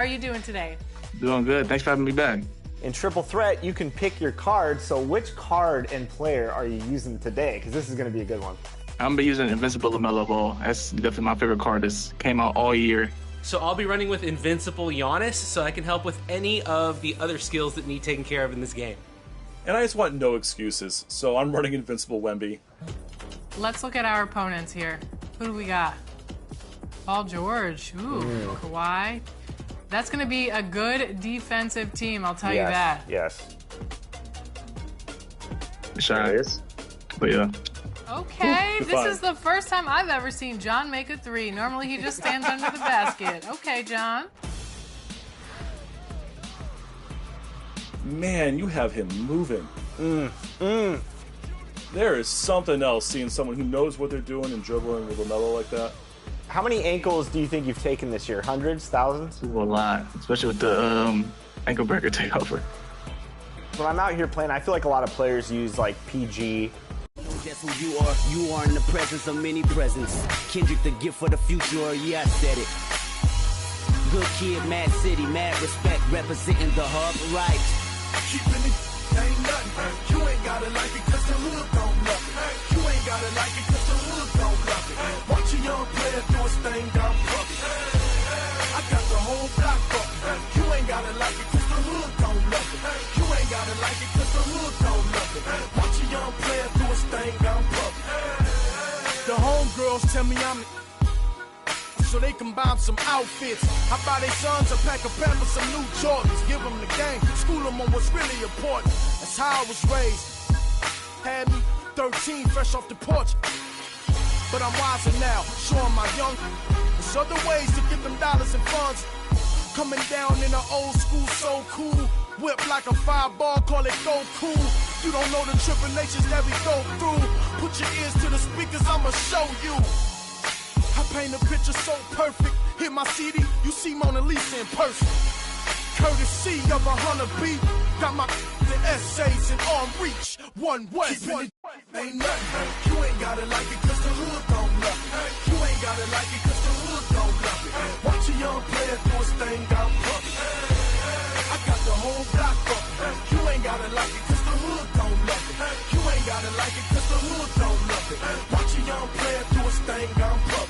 How are you doing today? Doing good. Thanks for having me back. In Triple Threat, you can pick your card. So which card and player are you using today? Because this is going to be a good one. I'm going to be using Invincible LaMelo Ball. That's definitely my favorite card. This came out all year. So I'll be running with Invincible Giannis, so I can help with any of the other skills that need taken care of in this game. And I just want no excuses, so I'm running Invincible Wemby. Let's look at our opponents here. Who do we got? Paul George. Ooh, Kawhi. That's going to be a good defensive team, I'll tell you that. Yes. Sure. But yeah. Okay, this is the first time I've ever seen John make a three. Normally he just stands under the basket. Okay, John. Man, you have him moving. There is something else seeing someone who knows what they're doing and dribbling with LaMelo like that. How many ankles do you think you've taken this year? Hundreds? Thousands? A lot, especially with the ankle breaker takeover. When I'm out here playing, I feel like a lot of players use like PG. That's who you are. You are in the presence of many presents. Kendrick, the gift for the future. Yeah, I said it. Good kid, mad city, mad respect, representing the hub right. Keeping it ain't nothing. You ain't gotta like it cause the hood don't love it. You ain't gotta like it cause the hood don't love it. Watch a young player do his thing down public. I got the whole block bucket. You ain't gotta like it cause the hood don't love it. You ain't gotta like it cause the hood don't love it. Watch a young player do his thing down public. The homegirls tell me I'm so they can buy them some outfits. I buy their sons a pack of Pampers, some new Jordans. Give them the game, school them on what's really important. That's how I was raised. Had me 13, fresh off the porch. But I'm wiser now, showing my young there's other ways to get them dollars and funds. Coming down in an old school, so cool. Whip like a fireball, call it go cool. You don't know the tribulations that we go through. Put your ears to the speakers, I'ma show you. I paint a picture so perfect. Hit my CD, you see Mona Lisa in person. Courtesy of a honeybee. Got my the essays in arm reach. One way. Ain't nothing. You ain't gotta like it cause the hood don't love it. You ain't gotta like it cause the hood don't love it. Watch a young player do his thing down public. I got the whole block bucket. You ain't gotta like it cause the hood don't love it. You ain't gotta like it cause the hood don't love it. Watch a young player do his thing down public.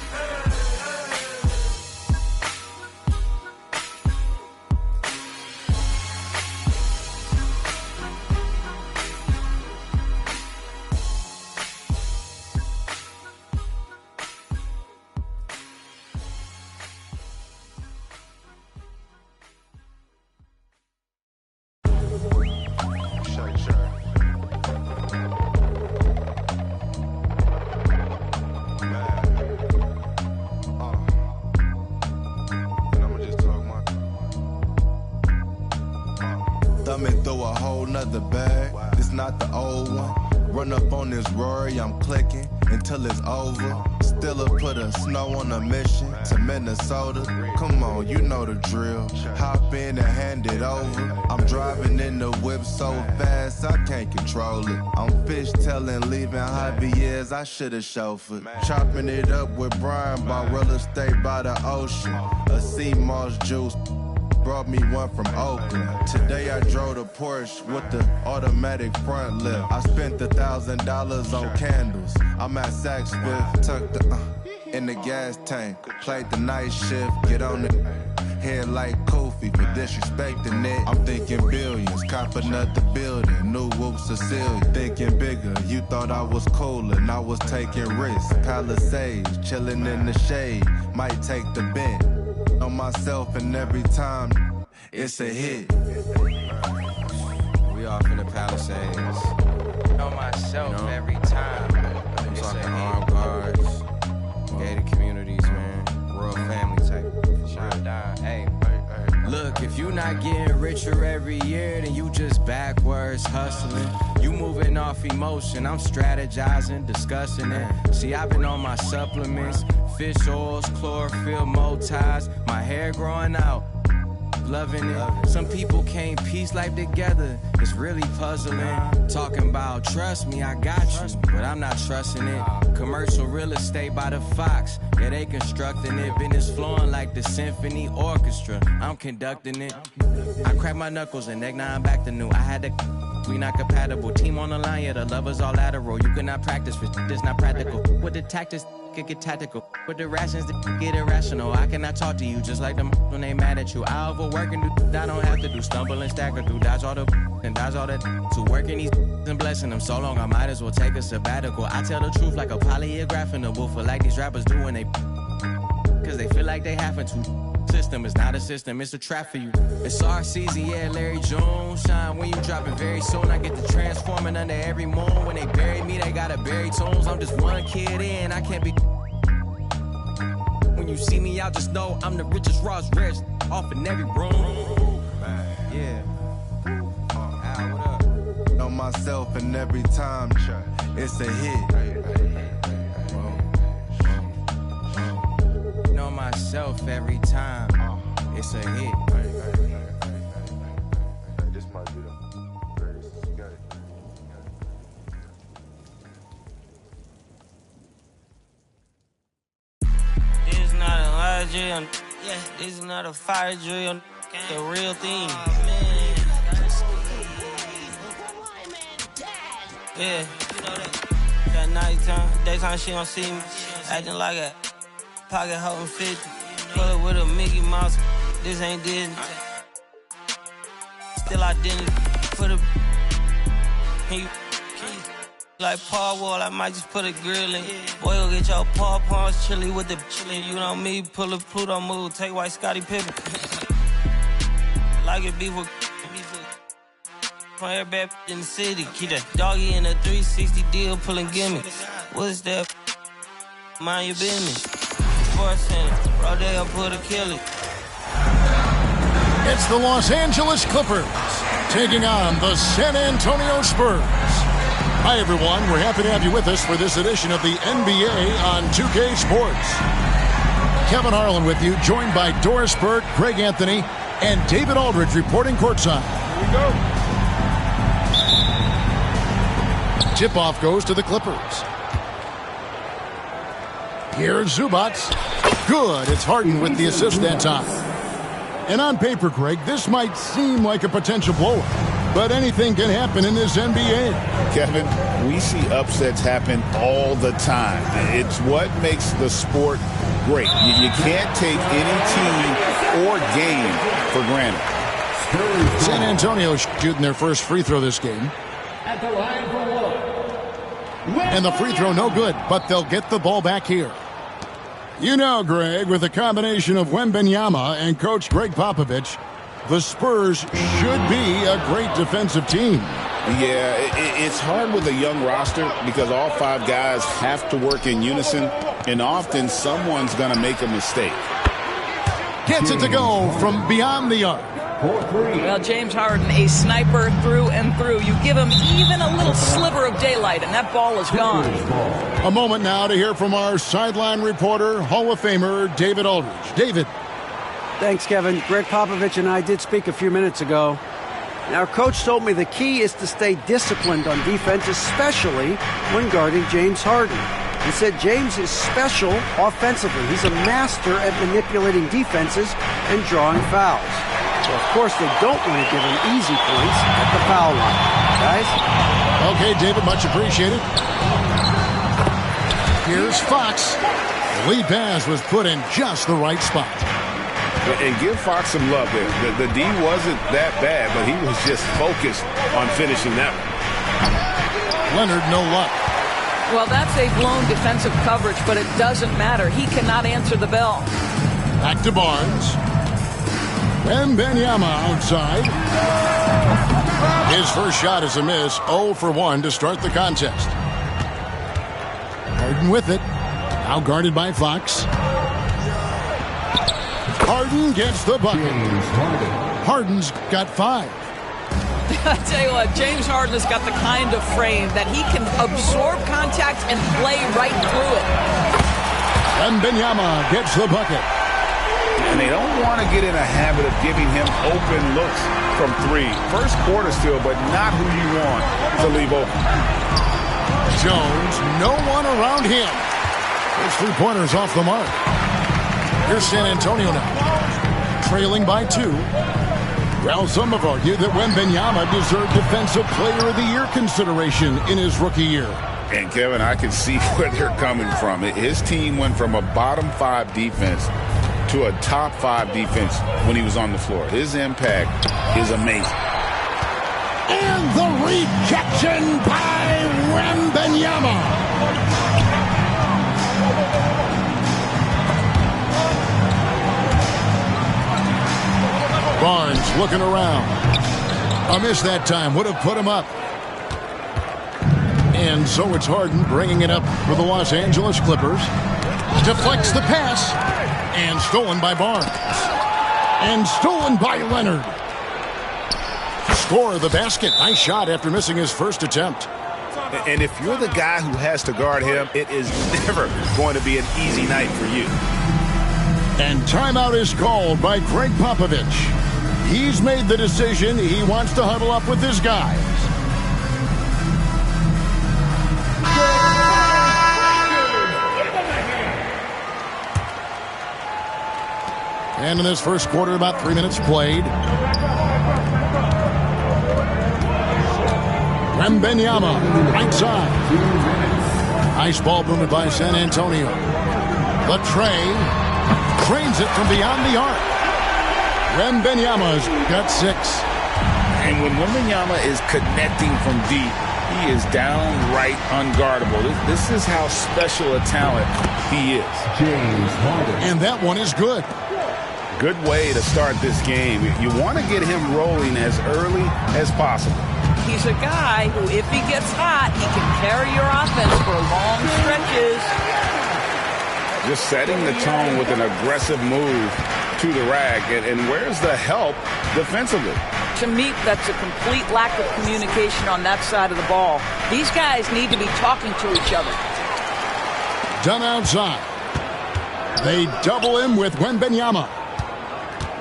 Thumbing through a whole nother bag. This not the old one. Run up on this Rory, I'm clicking until it's over. Still put a snow on a mission to Minnesota. Come on, you know the drill. Hop in and hand it over. I'm driving in the whip so fast I can't control it. I'm fishtailing, leaving Javier's, I should've chauffeured. Chopping it up with Brian, bought real estate by the ocean. A sea moss juice. Brought me one from Oakland. Today I drove the Porsche with the automatic front lift. I spent $1,000 on candles. I'm at Saks Fifth, tucked in the gas tank. Played the night shift, get on the head like Kofi for disrespecting it. I'm thinking billions, cop another building. New whoops Cecilia, thinking bigger. You thought I was cooler, and I was taking risks. Palisades, chilling in the shade. Might take the bent on myself, and every time it's a hit. We off in the Palisades. On myself, you know, every time. I'm talking armed guards, gated communities, man. Royal family type. Shine down, hey. Look, if you not getting richer every year, then you just backwards hustling. You moving off emotion, I'm strategizing, discussing it. See, I've been on my supplements, fish oils, chlorophyll, motives, my hair growing out. Loving it. Some people can't piece life together. It's really puzzling. Talking about trust me, I got you, but I'm not trusting it. Commercial real estate by the Fox. Yeah, they constructing it. Business flowing like the symphony orchestra. I'm conducting it. I crack my knuckles and neck, now I'm back to new. I had to, we not compatible. Team on the line, yeah, the lovers all lateral. You cannot practice for this not practical. With the tactics, get tactical. With the rations, get irrational. I cannot talk to you just like them when they mad at you. I overwork and do I don't have to do. Stumble and stagger through. Dodge all the and dodge all that. To working these and blessing them so long, I might as well take a sabbatical. I tell the truth like a polygraph in the woofer, like these rappers do when they, cause they feel like they having to. System is not a system, it's a trap for you. It's our season, yeah, Larry Jones. Shine when you drop it very soon. I get to transforming under every moon. When they bury me, they gotta bury tones. I'm just one kid in, I can't be. When you see me out, just know I'm the richest, rawest, rarest off in every room. Yeah. Al, what up? Know myself and every time it's a hit. Know myself every time it's a hit. This might be the greatest. You got it. This is not a lie drill. Yeah, this is not a fire drill. The real thing. Yeah, you know that nighttime, daytime she don't see me. Acting like a pocket holding 50. Pull it with a Mickey Mouse. This ain't Disney. Still identity for the. Like Paul Wall, I might just put a grill in. Boy, go get your paw pawns chili with the chili. You know me, pull a Pluto move, take white Scottie Pippen. Like it beef with everybody in the city. Keep that doggy in a 360 deal, pulling gimme. What's that? Mind your business. Sports Center, Rodeo put a kill it. It's the Los Angeles Clippers taking on the San Antonio Spurs. Hi, everyone. We're happy to have you with us for this edition of the NBA on 2K Sports. Kevin Harlan with you, joined by Doris Burke, Greg Anthony, and David Aldridge reporting courtside. Here we go. Tip-off goes to the Clippers. Here's Zubac. Good. It's Harden with the assist that time. And on paper, Greg, this might seem like a potential blowout, but anything can happen in this NBA. Kevin, we see upsets happen all the time. It's what makes the sport great. You can't take any team or game for granted. San Antonio shooting their first free throw this game. At the line for one. And the free throw no good, but they'll get the ball back here. You know, Greg, with a combination of Wembanyama and Coach Greg Popovich, the Spurs should be a great defensive team. Yeah, it's hard with a young roster because all five guys have to work in unison, and often someone's going to make a mistake. Gets it to go from beyond the arc. Well, James Harden, a sniper through and through. You give him even a little sliver of daylight, and that ball is gone. A moment now to hear from our sideline reporter, Hall of Famer David Aldridge. David. Thanks, Kevin. Greg Popovich and I did speak a few minutes ago. And our coach told me the key is to stay disciplined on defense, especially when guarding James Harden. He said James is special offensively. He's a master at manipulating defenses and drawing fouls. So, of course, they don't want to give him easy points at the foul line. Guys? Okay, David, much appreciated. Here's Fox. The lead pass was put in just the right spot. And give Fox some love there. The D wasn't that bad, but he was just focused on finishing that one. Leonard, no luck. Well, that's a blown defensive coverage, but it doesn't matter. He cannot answer the bell. Back to Barnes. Wembanyama outside. His first shot is a miss. 0 for 1 to start the contest. Harden with it. Now guarded by Fox. Harden gets the bucket. Harden's got 5. I tell you what, James Harden has got the kind of frame that he can absorb contact and play right through it. Wembanyama gets the bucket. And they don't want to get in a habit of giving him open looks from 3. First quarter still, but not who you want to leave open. Jones, no one around him. Those 3-pointers off the mark. Here's San Antonio now, trailing by 2. Well, some have argued that Wembanyama deserved Defensive Player of the Year consideration in his rookie year. And, Kevin, I can see where they're coming from. His team went from a bottom 5 defense to a top 5 defense when he was on the floor. His impact is amazing. And the rejection by Wembanyama. Barnes looking around. A miss that time would have put him up. And so it's Harden bringing it up for the Los Angeles Clippers. Deflects the pass. And stolen by Barnes. And stolen by Leonard. Score the basket. Nice shot after missing his first attempt. And if you're the guy who has to guard him, it is never going to be an easy night for you. And timeout is called by Greg Popovich. He's made the decision. He wants to huddle up with his guys. And in this first quarter, about 3 minutes played. Wembanyama, right side. Nice ball movement by San Antonio. Latrey trains it from beyond the arc. Wembanyama's got 6. And when Wembanyama is connecting from deep, he is downright unguardable. This is how special a talent he is. And that one is good. Good way to start this game. You want to get him rolling as early as possible. He's a guy who, if he gets hot, he can carry your offense for long stretches. Just setting the tone with an aggressive move to the rack. And where's the help defensively? To me, that's a complete lack of communication on that side of the ball. These guys need to be talking to each other. Done outside. They double him with Wembanyama.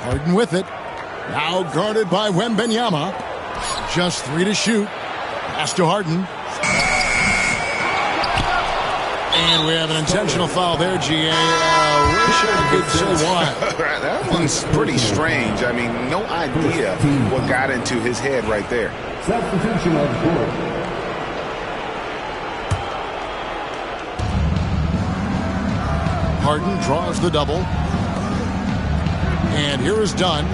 Harden with it. Now guarded by Wembanyama. Just 3 to shoot. Pass to Harden. And we have an intentional foul there, GA. Wish I could say why. That one's pretty strange. I mean, no idea what got into his head right there. Substitution on the court. Harden draws the double. And here is Dunn.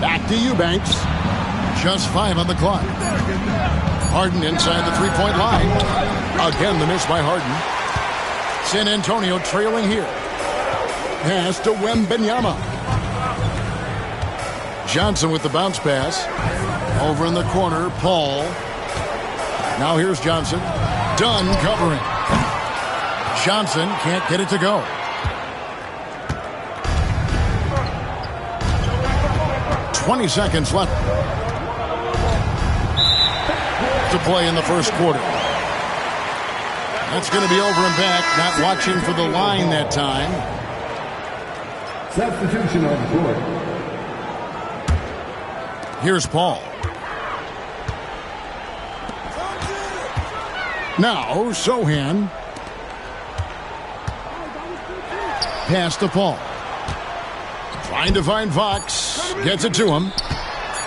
Back to Eubanks. Just 5 on the clock. Harden inside the 3-point line. Again, the miss by Harden. San Antonio trailing here. Pass to Wembanyama. Johnson with the bounce pass. Over in the corner, Paul. Now here's Johnson. Dunn covering. Johnson can't get it to go. "20 seconds left to play in the first quarter. That's going to be over and back. Not watching for the line that time. Substitution on the court. Here's Paul. Now Sohan. Pass to Paul. Trying to find Fox. Gets it to him.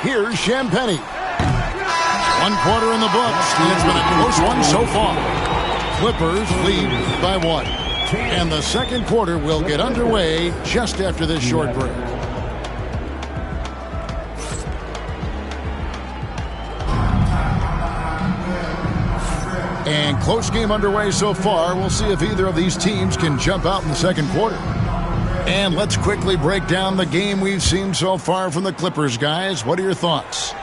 Here's Champagnie. 1 quarter in the books. It's been a close one so far. Clippers lead by 1. And the second quarter will get underway just after this short break. And close game underway so far. We'll see if either of these teams can jump out in the second quarter. And let's quickly break down the game we've seen so far from the Clippers, guys. What are your thoughts?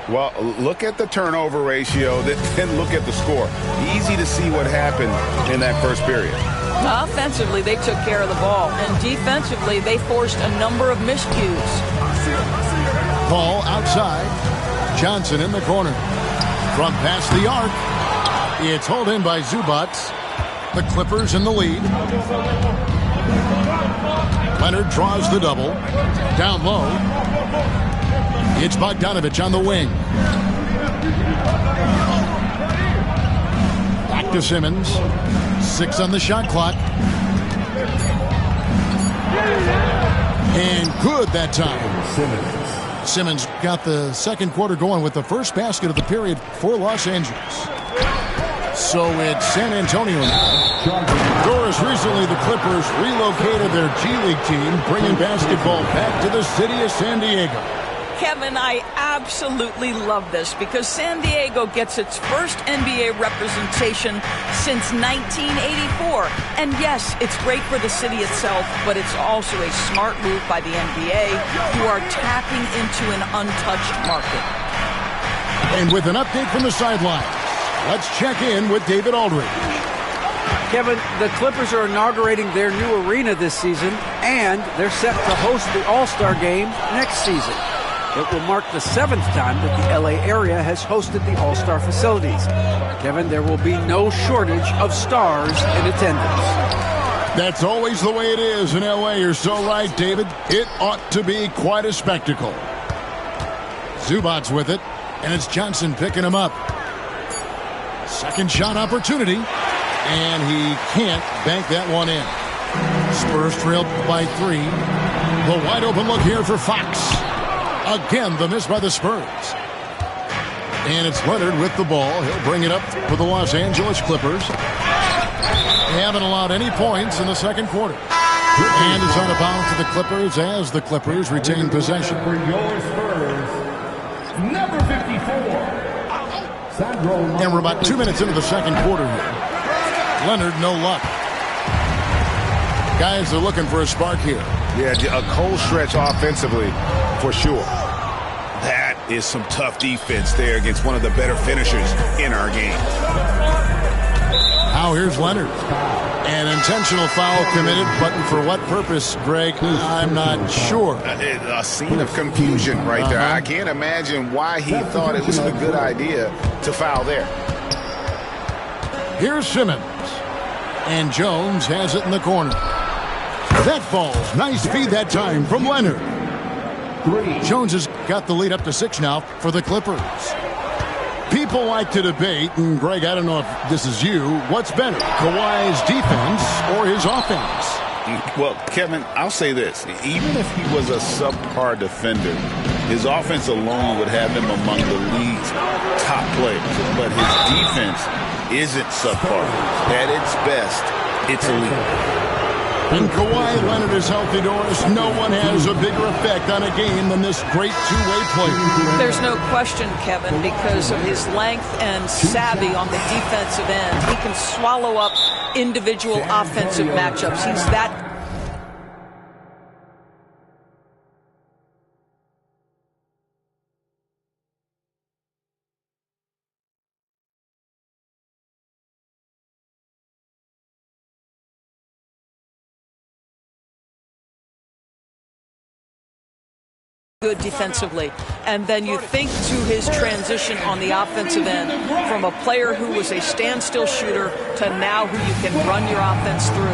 Well, look at the turnover ratio, then look at the score. Easy to see what happened in that first period. Offensively, they took care of the ball. And defensively, they forced a number of miscues. Ball outside. Johnson in the corner. From past the arc. It's hauled in by Zubac. The Clippers in the lead. Leonard draws the double. Down low. It's Bogdanovich on the wing. Back to Simmons. 6 on the shot clock. And good that time. Simmons got the second quarter going with the first basket of the period for Los Angeles. So it's San Antonio now. Doris, recently the Clippers relocated their G League team, bringing basketball back to the city of San Diego. Kevin, I absolutely love this because San Diego gets its first NBA representation since 1984. And yes, it's great for the city itself, but it's also a smart move by the NBA, who are tapping into an untouched market. And with an update from the sidelines, let's check in with David Aldridge. Kevin, the Clippers are inaugurating their new arena this season, and they're set to host the All-Star Game next season. It will mark the 7th time that the LA area has hosted the All-Star facilities. Kevin, there will be no shortage of stars in attendance. That's always the way it is in LA. You're so right, David. It ought to be quite a spectacle. Zubac's with it, and it's Johnson picking him up. Second shot opportunity, and he can't bank that one in. Spurs trailed by 3. The wide open look here for Fox. Again, the miss by the Spurs. And it's Leonard with the ball. He'll bring it up for the Los Angeles Clippers. They haven't allowed any points in the second quarter. And it's out of bounds to the Clippers as the Clippers retain possession. For your Spurs, number 54. And we're about 2 minutes into the second quarter here. Leonard, no luck. Guys are looking for a spark here. Yeah, a cold stretch offensively, for sure. That is some tough defense there against one of the better finishers in our game. Now here's Leonard. An intentional foul committed, but for what purpose, Greg, I'm not sure. A scene of confusion right there. I can't imagine why he thought it was a good idea to foul there. Here's Simmons. And Jones has it in the corner. That falls. Nice feed that time from Leonard. Jones has got the lead up to 6 now for the Clippers. People like to debate, and Greg, I don't know if this is you, what's better, Kawhi's defense or his offense? Well, Kevin, I'll say this. Even if he was a subpar defender, his offense alone would have him among the league's top players. But his defense isn't subpar. At its best, it's elite. When Kawhi Leonard is healthy, Doris, no one has a bigger effect on a game than this great two-way player. There's no question, Kevin, because of his length and savvy on the defensive end. He can swallow up individual offensive matchups. He's that good defensively. And then you think to his transition on the offensive end from a player who was a standstill shooter to now who you can run your offense through.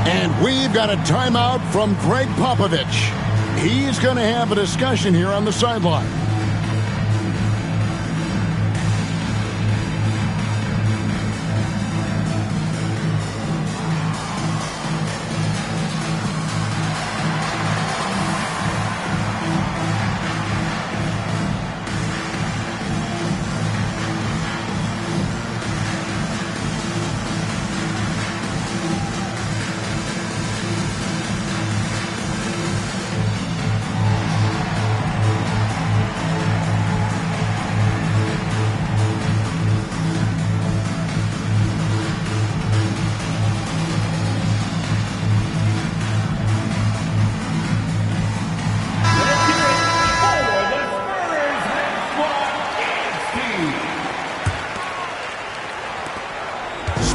And we've got a timeout from Greg Popovich. He's going to have a discussion here on the sideline.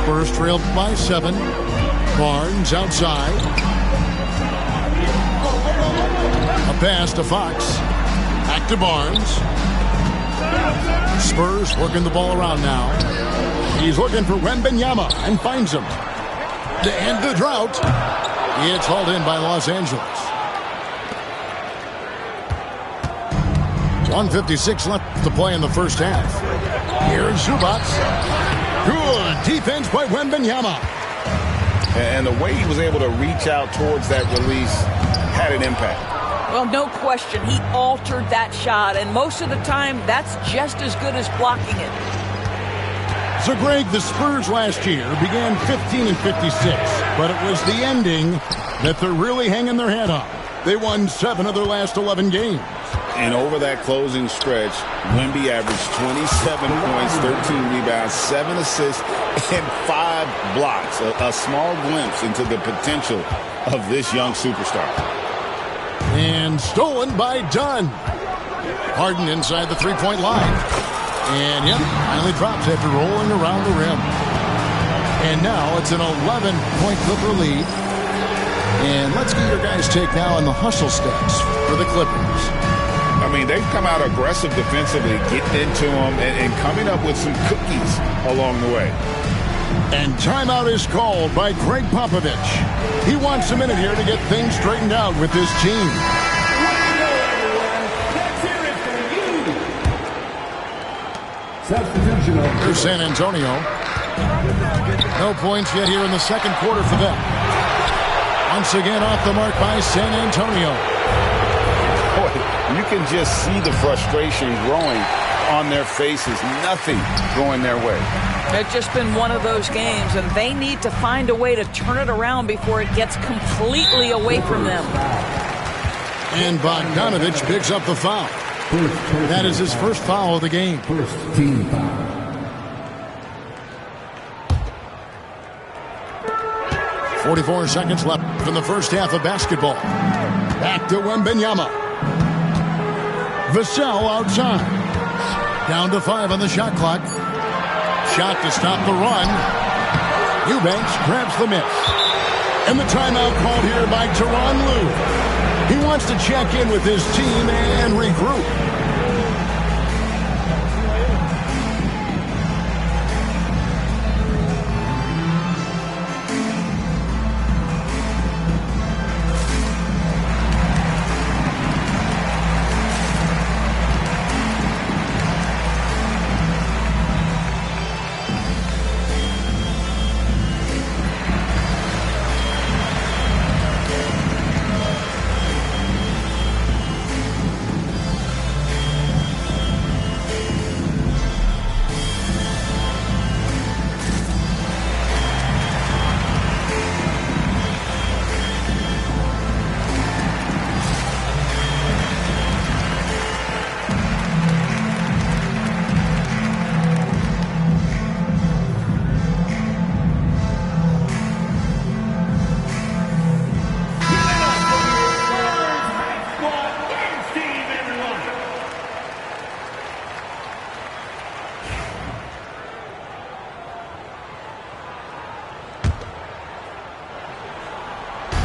Spurs trailed by 7. Barnes outside. A pass to Fox. Back to Barnes. Spurs working the ball around now. He's looking for Wembanyama and finds him. To end the drought. It's hauled in by Los Angeles. 1:56 left to play in the first half. Here's Zubac. Good defense by Wembanyama. And the way he was able to reach out towards that release had an impact. Well, no question. He altered that shot, and most of the time, that's just as good as blocking it. So, Greg, the Spurs last year began 15 and 56, but it was the ending that they're really hanging their head on. They won 7 of their last 11 games. And over that closing stretch, Wemby averaged 27 points, 13 rebounds, 7 assists, and 5 blocks. A small glimpse into the potential of this young superstar. And stolen by Dunn. Harden inside the three-point line. And, yep, finally drops after rolling around the rim. And now it's an 11-point Clipper lead. And let's get your guys' take now on the hustle stats for the Clippers. I mean, they've come out aggressive defensively, getting into them and coming up with some cookies along the way. And timeout is called by Greg Popovich. He wants a minute here to get things straightened out with this team. Substitution for San Antonio. No points yet here in the second quarter for them. Once again off the mark by San Antonio. Boy, you can just see the frustration growing on their faces. Nothing going their way. It's just been one of those games, and they need to find a way to turn it around before it gets completely away from them. And Bogdanovich picks up the foul. That is his first foul of the game. First team foul. .44 seconds left in the first half of basketball. Back to Wembanyama. Vassell outside. Down to 5 on the shot clock. Shot to stop the run. Eubanks grabs the miss. And the timeout called here by Tyronn Lue. He wants to check in with his team and regroup.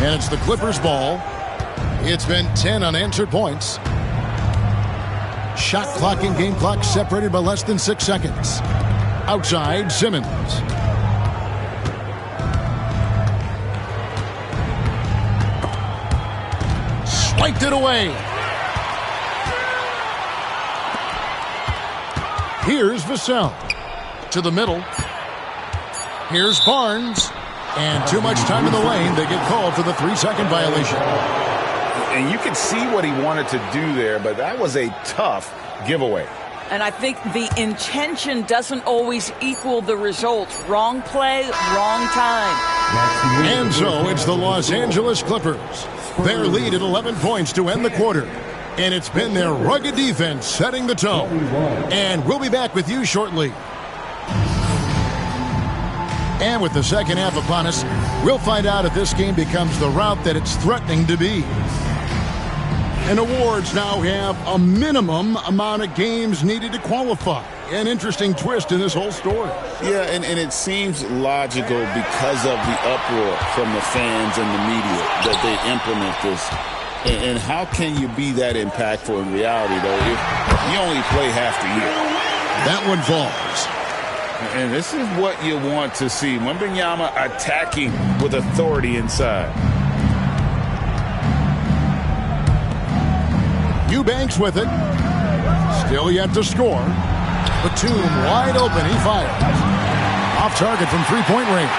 And it's the Clippers' ball. It's been 10 unanswered points. Shot clock and game clock separated by less than 6 seconds. Outside, Simmons. Swiped it away. Here's Vassell. To the middle. Here's Barnes. And too much time in the lane. They get called for the 3-second violation. And you can see what he wanted to do there, but that was a tough giveaway. And I think the intention doesn't always equal the result. Wrong play, wrong time. And so it's the Los Angeles Clippers. Their lead at 11 points to end the quarter. And it's been their rugged defense setting the tone. And we'll be back with you shortly. And with the second half upon us, we'll find out if this game becomes the route that it's threatening to be. And awards now have a minimum amount of games needed to qualify. An interesting twist in this whole story. Yeah, and it seems logical because of the uproar from the fans and the media that they implement this. And how can you be that impactful in reality, though, if you only play half the year? That one falls. And this is what you want to see. Wembanyama attacking with authority inside. Eubanks with it. Still yet to score. Batum wide open. He fires. Off target from three-point range.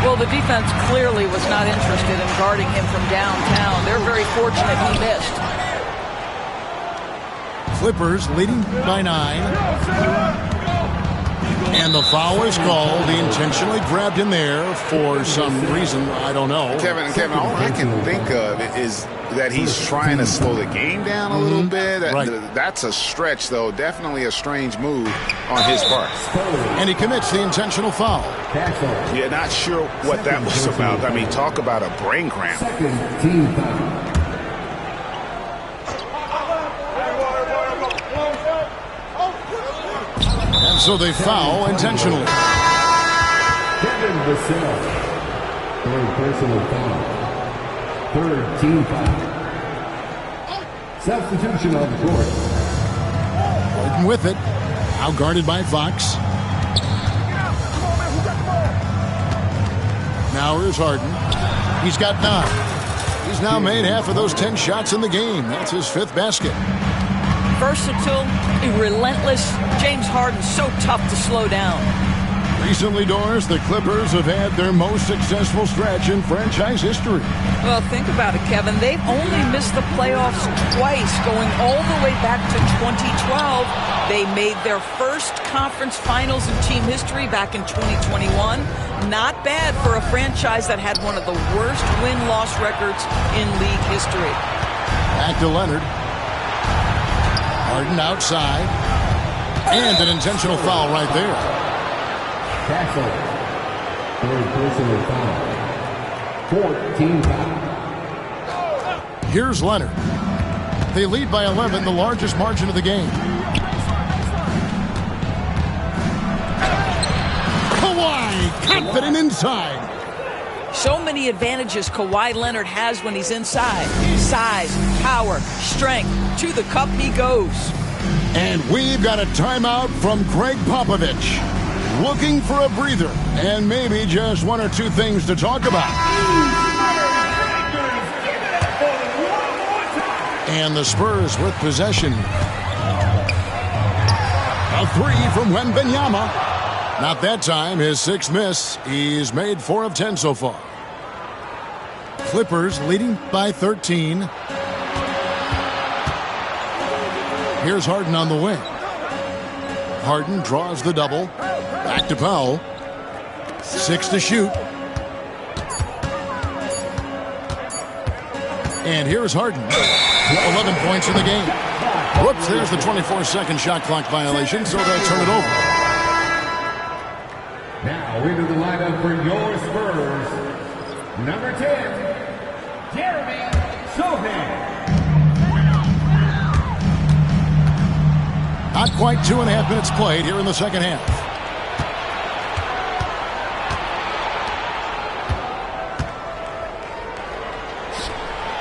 Well, the defense clearly was not interested in guarding him from downtown. They're very fortunate he missed. Clippers leading by 9. And the foul is called. He intentionally grabbed him there for some reason. I don't know. Kevin, all I can think of is that he's trying to slow the game down a little bit. Right. That's a stretch, though. Definitely a strange move on his part. And he commits the intentional foul. Yeah, not sure what that was about. I mean, talk about a brain cramp. Second team foul. And so they foul intentionally. Kevin Vassell. Third personal foul. Third team foul. Substitution on the court. Harden with it. Now guarded by Fox. Now here's Harden. He's got 9. He's now made half of those 10 shots in the game. That's his 5th basket. Versatile, relentless. James Harden so tough to slow down. Recently, Doris, the Clippers have had their most successful stretch in franchise history. Well, think about it, Kevin. They've only missed the playoffs twice, going all the way back to 2012. They made their first conference finals in team history back in 2021. Not bad for a franchise that had one of the worst win-loss records in league history. Back to Leonard. Harden outside. And an intentional foul right there. Castle. Third personal foul. 14 foul. Here's Leonard. They lead by 11, the largest margin of the game. Kawhi, confident inside. So many advantages Kawhi Leonard has when he's inside. Size, power, strength. To the cup he goes. And we've got a timeout from Greg Popovich. Looking for a breather and maybe just one or two things to talk about. And the Spurs with possession. A 3 from Wembanyama. Not that time, his 6th miss. He's made 4 of 10 so far. Clippers leading by 13. Here's Harden on the wing. Harden draws the double. Back to Powell. 6 to shoot. And here's Harden. 11 points in the game. Whoops, there's the 24-second shot clock violation, so they'll turn it over. Now into the lineup for your Spurs. Number 10, Jeremy Sohan. Not quite 2.5 minutes played here in the second half.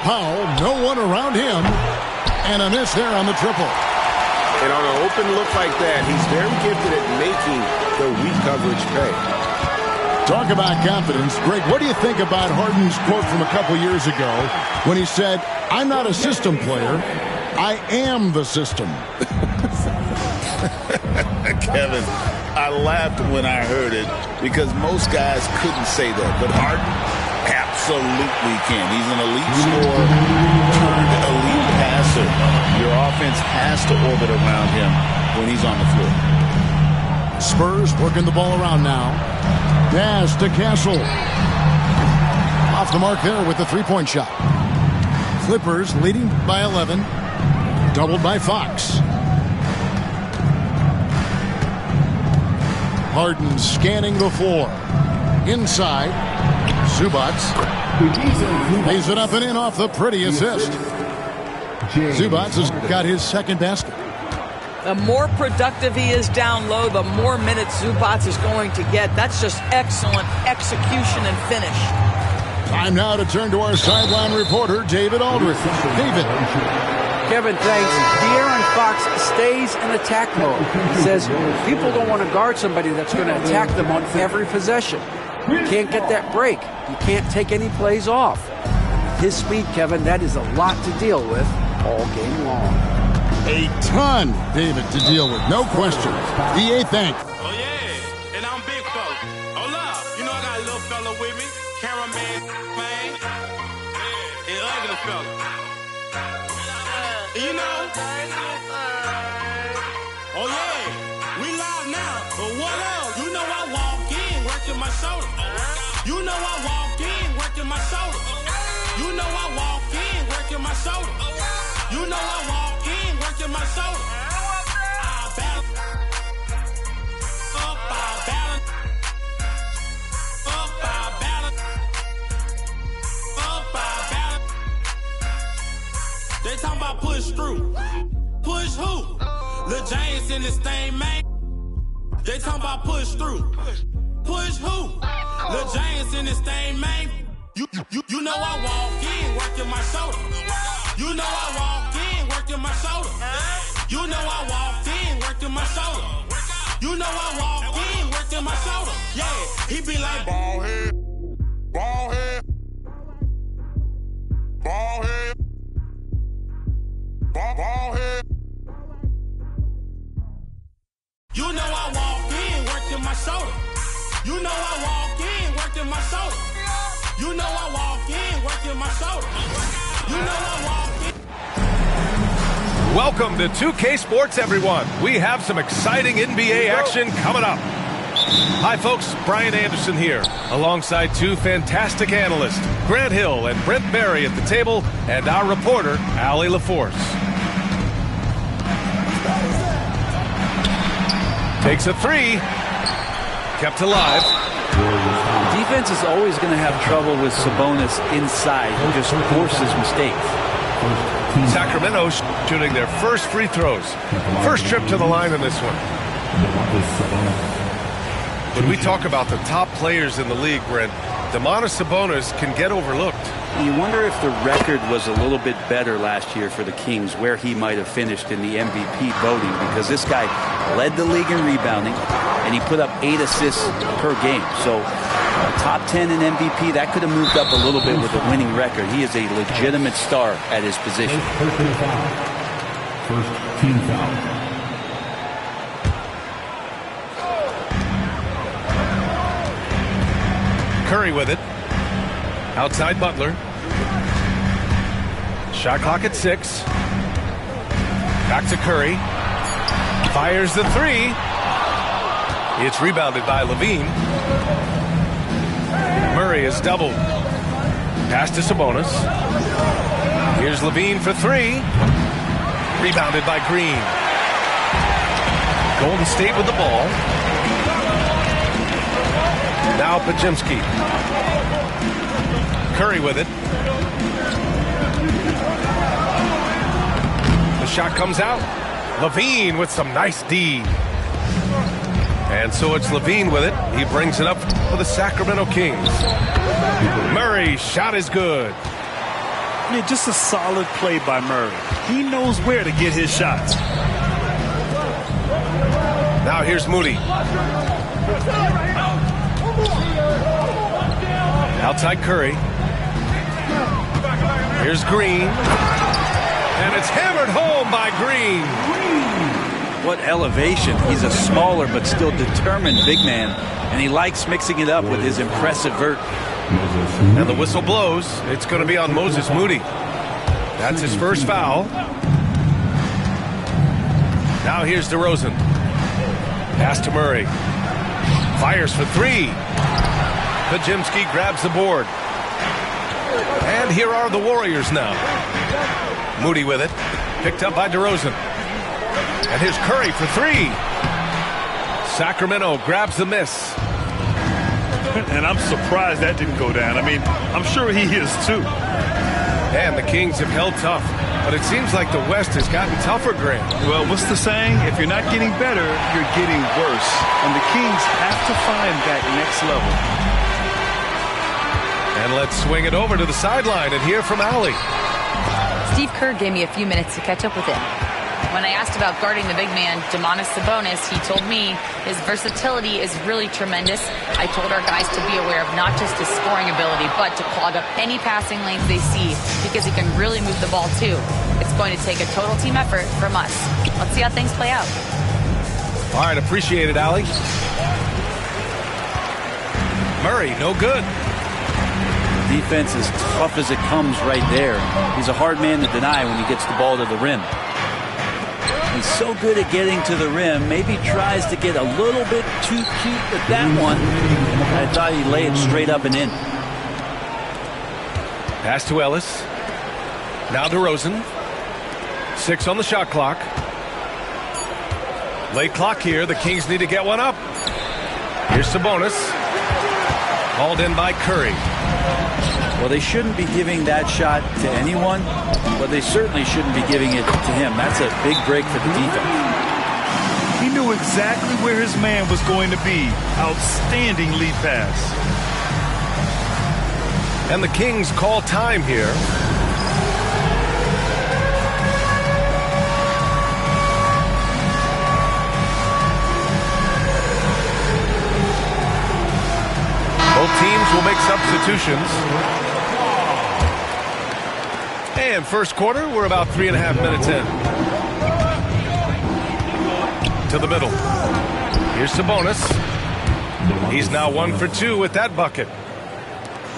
Powell, no one around him. And a miss there on the triple. And on an open look like that, he's very gifted at making the weak coverage pay. Talk about confidence. Greg, what do you think about Harden's quote from a couple years ago when he said, "I'm not a system player, I am the system"? Kevin, I laughed when I heard it because most guys couldn't say that. But Harden absolutely can. He's an elite scorer turned elite passer. Your offense has to orbit around him when he's on the floor. Spurs working the ball around now. Pass to Castle. Off the mark there with the three-point shot. Clippers leading by 11. Doubled by Fox. Harden scanning the floor. Inside. Zubac. Lays it up and in off the pretty assist. Zubac has got his second basket. The more productive he is down low, the more minutes Zubac is going to get. That's just excellent execution and finish. Time now to turn to our sideline reporter, David Aldridge. David. Kevin, thanks. De'Aaron Fox stays in attack mode. He says people don't want to guard somebody that's going to attack them on every possession. You can't get that break. You can't take any plays off. His speed, Kevin, that is a lot to deal with all game long. A ton, David, to deal with. No question. DA, thanks. Oh, yeah. And I'm big Marshmallow with me, caramel, man. It ugly fella. You know? Oh yeah, we live now. But what else? You know I walk in, working my shoulder. You know I walk in, working my shoulder. You know I walk in, working my shoulder. You know I walk in, working my shoulder. I balance up, I balance up, I balance up, I balance. They talking about push through. Push who? Lil James in this thing, man. They talking about push through. Push who? Lil James in this thing, man. You know I walk in, working my shoulder. You know I walk in, working my shoulder. You know I walk in, working my shoulder. You know I walk in, working my shoulder. Yeah, he be like ball head, ball head, ball head, ball head. You know I walk in, working my shoulder. You know I walk in, working my shoulder. You know I walk in, working my shoulder. You know I walk in. Welcome to 2K Sports, everyone. We have some exciting NBA action coming up. Hi, folks. Brian Anderson here, alongside two fantastic analysts, Grant Hill and Brent Barry at the table, and our reporter, Allie LaForce. Takes a three. Kept alive. Defense is always going to have trouble with Sabonis inside. He just forces mistakes. Sacramento shooting their first free throws. First trip to the line in this one. When we talk about the top players in the league, Brent, Domantas Sabonis can get overlooked. You wonder if the record was a little bit better last year for the Kings, where he might have finished in the MVP voting, because this guy led the league in rebounding, and he put up 8 assists per game. So top 10 in MVP, that could have moved up a little bit with a winning record. He is a legitimate star at his position. First team foul. Curry with it. Outside Butler. Shot clock at 6. Back to Curry. Fires the three. It's rebounded by Levine. Murray is doubled. Pass to Sabonis. Here's Levine for three. Rebounded by Green. Golden State with the ball. Now Pajemski. Curry with it. The shot comes out. Levine with some nice D. And so it's Levine with it. He brings it up for the Sacramento Kings. Murray's shot is good. Yeah, just a solid play by Murray. He knows where to get his shots. Now here's Moody. Outside Curry. Here's Green. And it's hammered home by Green. What elevation. He's a smaller but still determined big man, and he likes mixing it up with his impressive vert. And the whistle blows. It's going to be on Moses Moody. That's his first foul. Now here's DeRozan. Pass to Murray. Fires for three. Pajemski grabs the board. And here are the Warriors now. Moody with it. Picked up by DeRozan. And here's Curry for three. Sacramento grabs the miss. And I'm surprised that didn't go down. I mean, I'm sure he is too. And the Kings have held tough. But it seems like the West has gotten tougher, Grant. Well, what's the saying? If you're not getting better, you're getting worse. And the Kings have to find that next level. And let's swing it over to the sideline and hear from Allie. Steve Kerr gave me a few minutes to catch up with him. When I asked about guarding the big man, Domantas Sabonis, he told me his versatility is really tremendous. I told our guys to be aware of not just his scoring ability, but to clog up any passing lanes they see, because he can really move the ball too. It's going to take a total team effort from us. Let's see how things play out. All right, appreciate it, Allie. Murray, no good. Defense is tough as it comes right there. He's a hard man to deny when he gets the ball to the rim. He's so good at getting to the rim. Maybe tries to get a little bit too cute with that one. I thought he'd lay it straight up and in. Pass to Ellis. Now DeRozan. 6 on the shot clock. Late clock here. The Kings need to get one up. Here's Sabonis. Hauled in by Curry. Well, they shouldn't be giving that shot to anyone, but they certainly shouldn't be giving it to him. That's a big break for the defense. He knew exactly where his man was going to be. Outstanding lead pass. And the Kings call time here. Both teams will make substitutions. And first quarter, we're about 3.5 minutes in. To the middle. Here's Sabonis. He's now 1 for 2 with that bucket.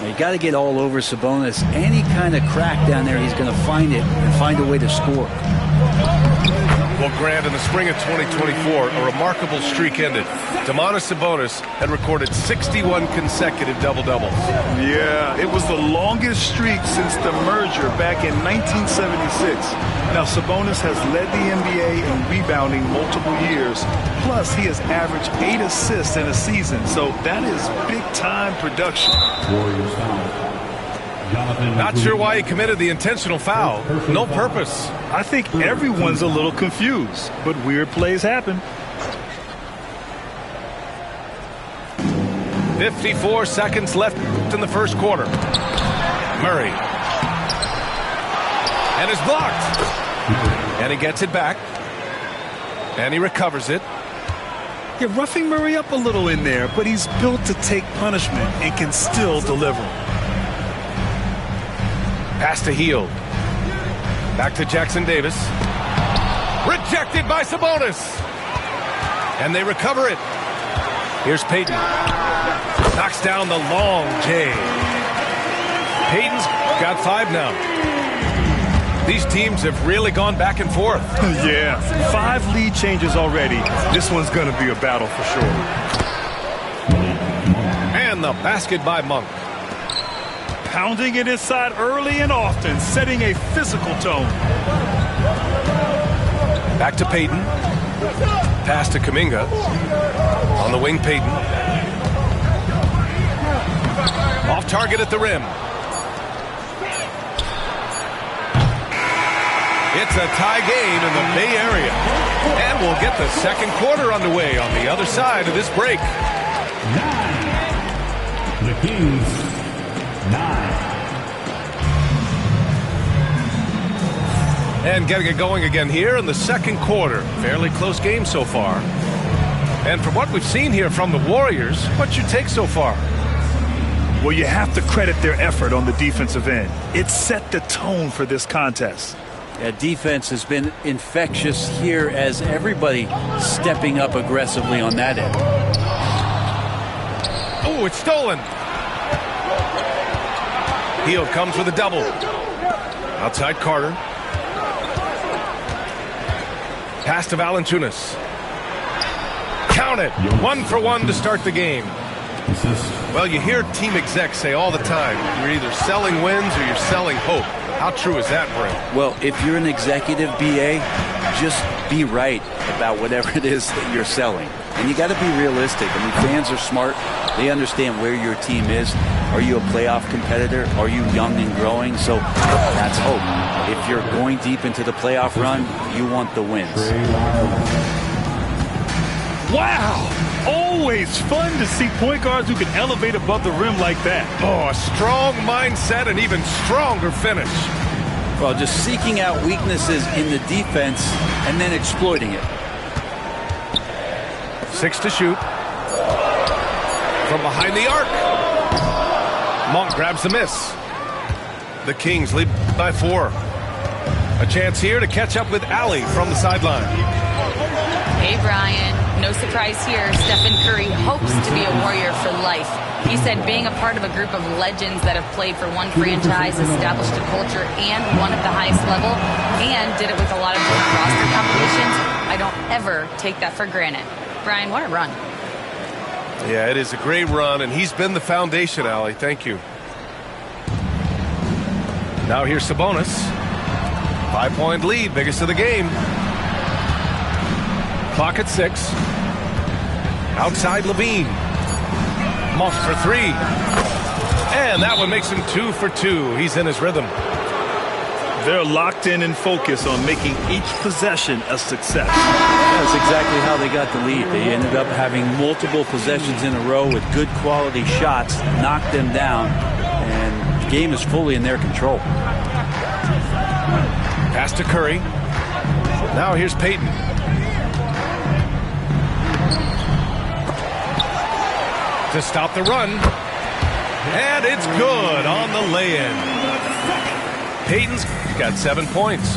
You got to get all over Sabonis. Any kind of crack down there, he's going to find it and find a way to score. Well, Grant, in the spring of 2024, a remarkable streak ended. Domantas Sabonis had recorded 61 consecutive double-doubles. Yeah, it was the longest streak since the merger back in 1976. Now, Sabonis has led the NBA in rebounding multiple years. Plus, he has averaged 8 assists in a season, so that is big-time production. Warriors foul. Not sure why he committed the intentional foul. No purpose. I think everyone's a little confused, but weird plays happen. 54 seconds left in the first quarter. Murray. And is blocked. And he gets it back. And he recovers it. You're roughing Murray up a little in there, but he's built to take punishment and can still deliver. Pass to Hield. Back to Jackson Davis. Rejected by Sabonis. And they recover it. Here's Payton. Knocks down the long J. Payton's got 5 now. These teams have really gone back and forth. Yeah, 5 lead changes already. This one's going to be a battle for sure. And the basket by Monk. Pounding it inside early and often, setting a physical tone. Back to Payton. Pass to Kuminga. On the wing, Payton. Off target at the rim. It's a tie game in the Bay Area. And we'll get the second quarter underway on the other side of this break. 9. The Kings. 9. And getting it going again here in the second quarter. Fairly close game so far. And from what we've seen here from the Warriors, what's your take so far? Well, you have to credit their effort on the defensive end. It set the tone for this contest. Yeah, defense has been infectious here as everybody stepping up aggressively on that end. Oh, it's stolen. Hield comes with a double. Outside Carter. Pass to Valanciunas. Count it. 1 for 1 to start the game. Well, you hear team execs say all the time, you're either selling wins or you're selling hope. How true is that, Brent? Well, if you're an executive BA, just be right about whatever it is that you're selling. And you got to be realistic. I mean, fans are smart. They understand where your team is. Are you a playoff competitor? Are you young and growing? So that's hope. If you're going deep into the playoff run, you want the wins. Wow! Always fun to see point guards who can elevate above the rim like that. Oh, a strong mindset and even stronger finish. Well, just seeking out weaknesses in the defense and then exploiting it. 6 to shoot. From behind the arc. Monk grabs the miss. The Kings lead by 4. A chance here to catch up with Allie from the sideline. Hey, Brian. No surprise here. Stephen Curry hopes to be a Warrior for life. He said being a part of a group of legends that have played for one franchise, established a culture, and won at the highest level, and did it with a lot of different roster combinations, I don't ever take that for granted. Brian, what a run. Yeah, it is a great run, and he's been the foundation, Allie. Thank you. Now here's Sabonis. 5-point lead, biggest of the game. Clock at 6. Outside Levine. Monk for 3. And that one makes him 2 for 2. He's in his rhythm. They're locked in and focused on making each possession a success. That's exactly how they got the lead. They ended up having multiple possessions in a row with good quality shots, knocked them down, and the game is fully in their control. Pass to Curry. Now here's Peyton. To stop the run. And it's good on the lay-in. Peyton's got 7 points.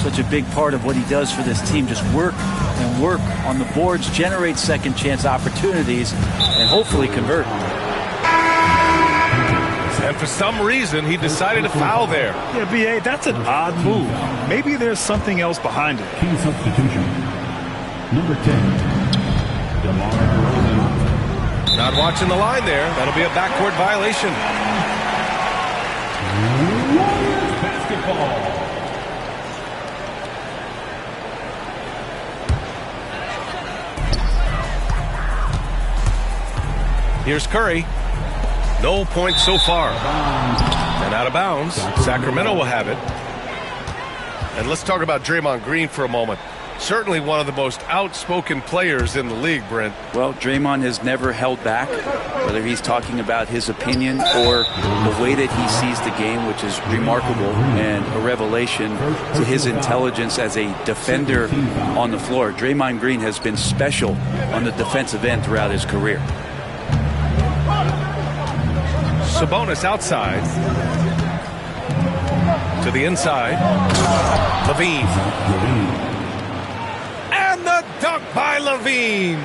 Such a big part of what he does for this team. Just work and work on the boards, generate second chance opportunities, and hopefully convert. And for some reason, he decided to foul there. Yeah, B.A., that's an odd move. Maybe there's something else behind it. Key substitution. Number 10, DeMar DeRozan. Not watching the line there. That'll be a backcourt violation. Basketball. Here's Curry. No points so far. And out of bounds. Sacramento will have it. And let's talk about Draymond Green for a moment. Certainly one of the most outspoken players in the league, Brent. Well, Draymond has never held back, whether he's talking about his opinion or the way that he sees the game, which is remarkable and a revelation to his intelligence as a defender on the floor. Draymond Green has been special on the defensive end throughout his career. Sabonis outside. To the inside. Levine. And the dunk by Levine.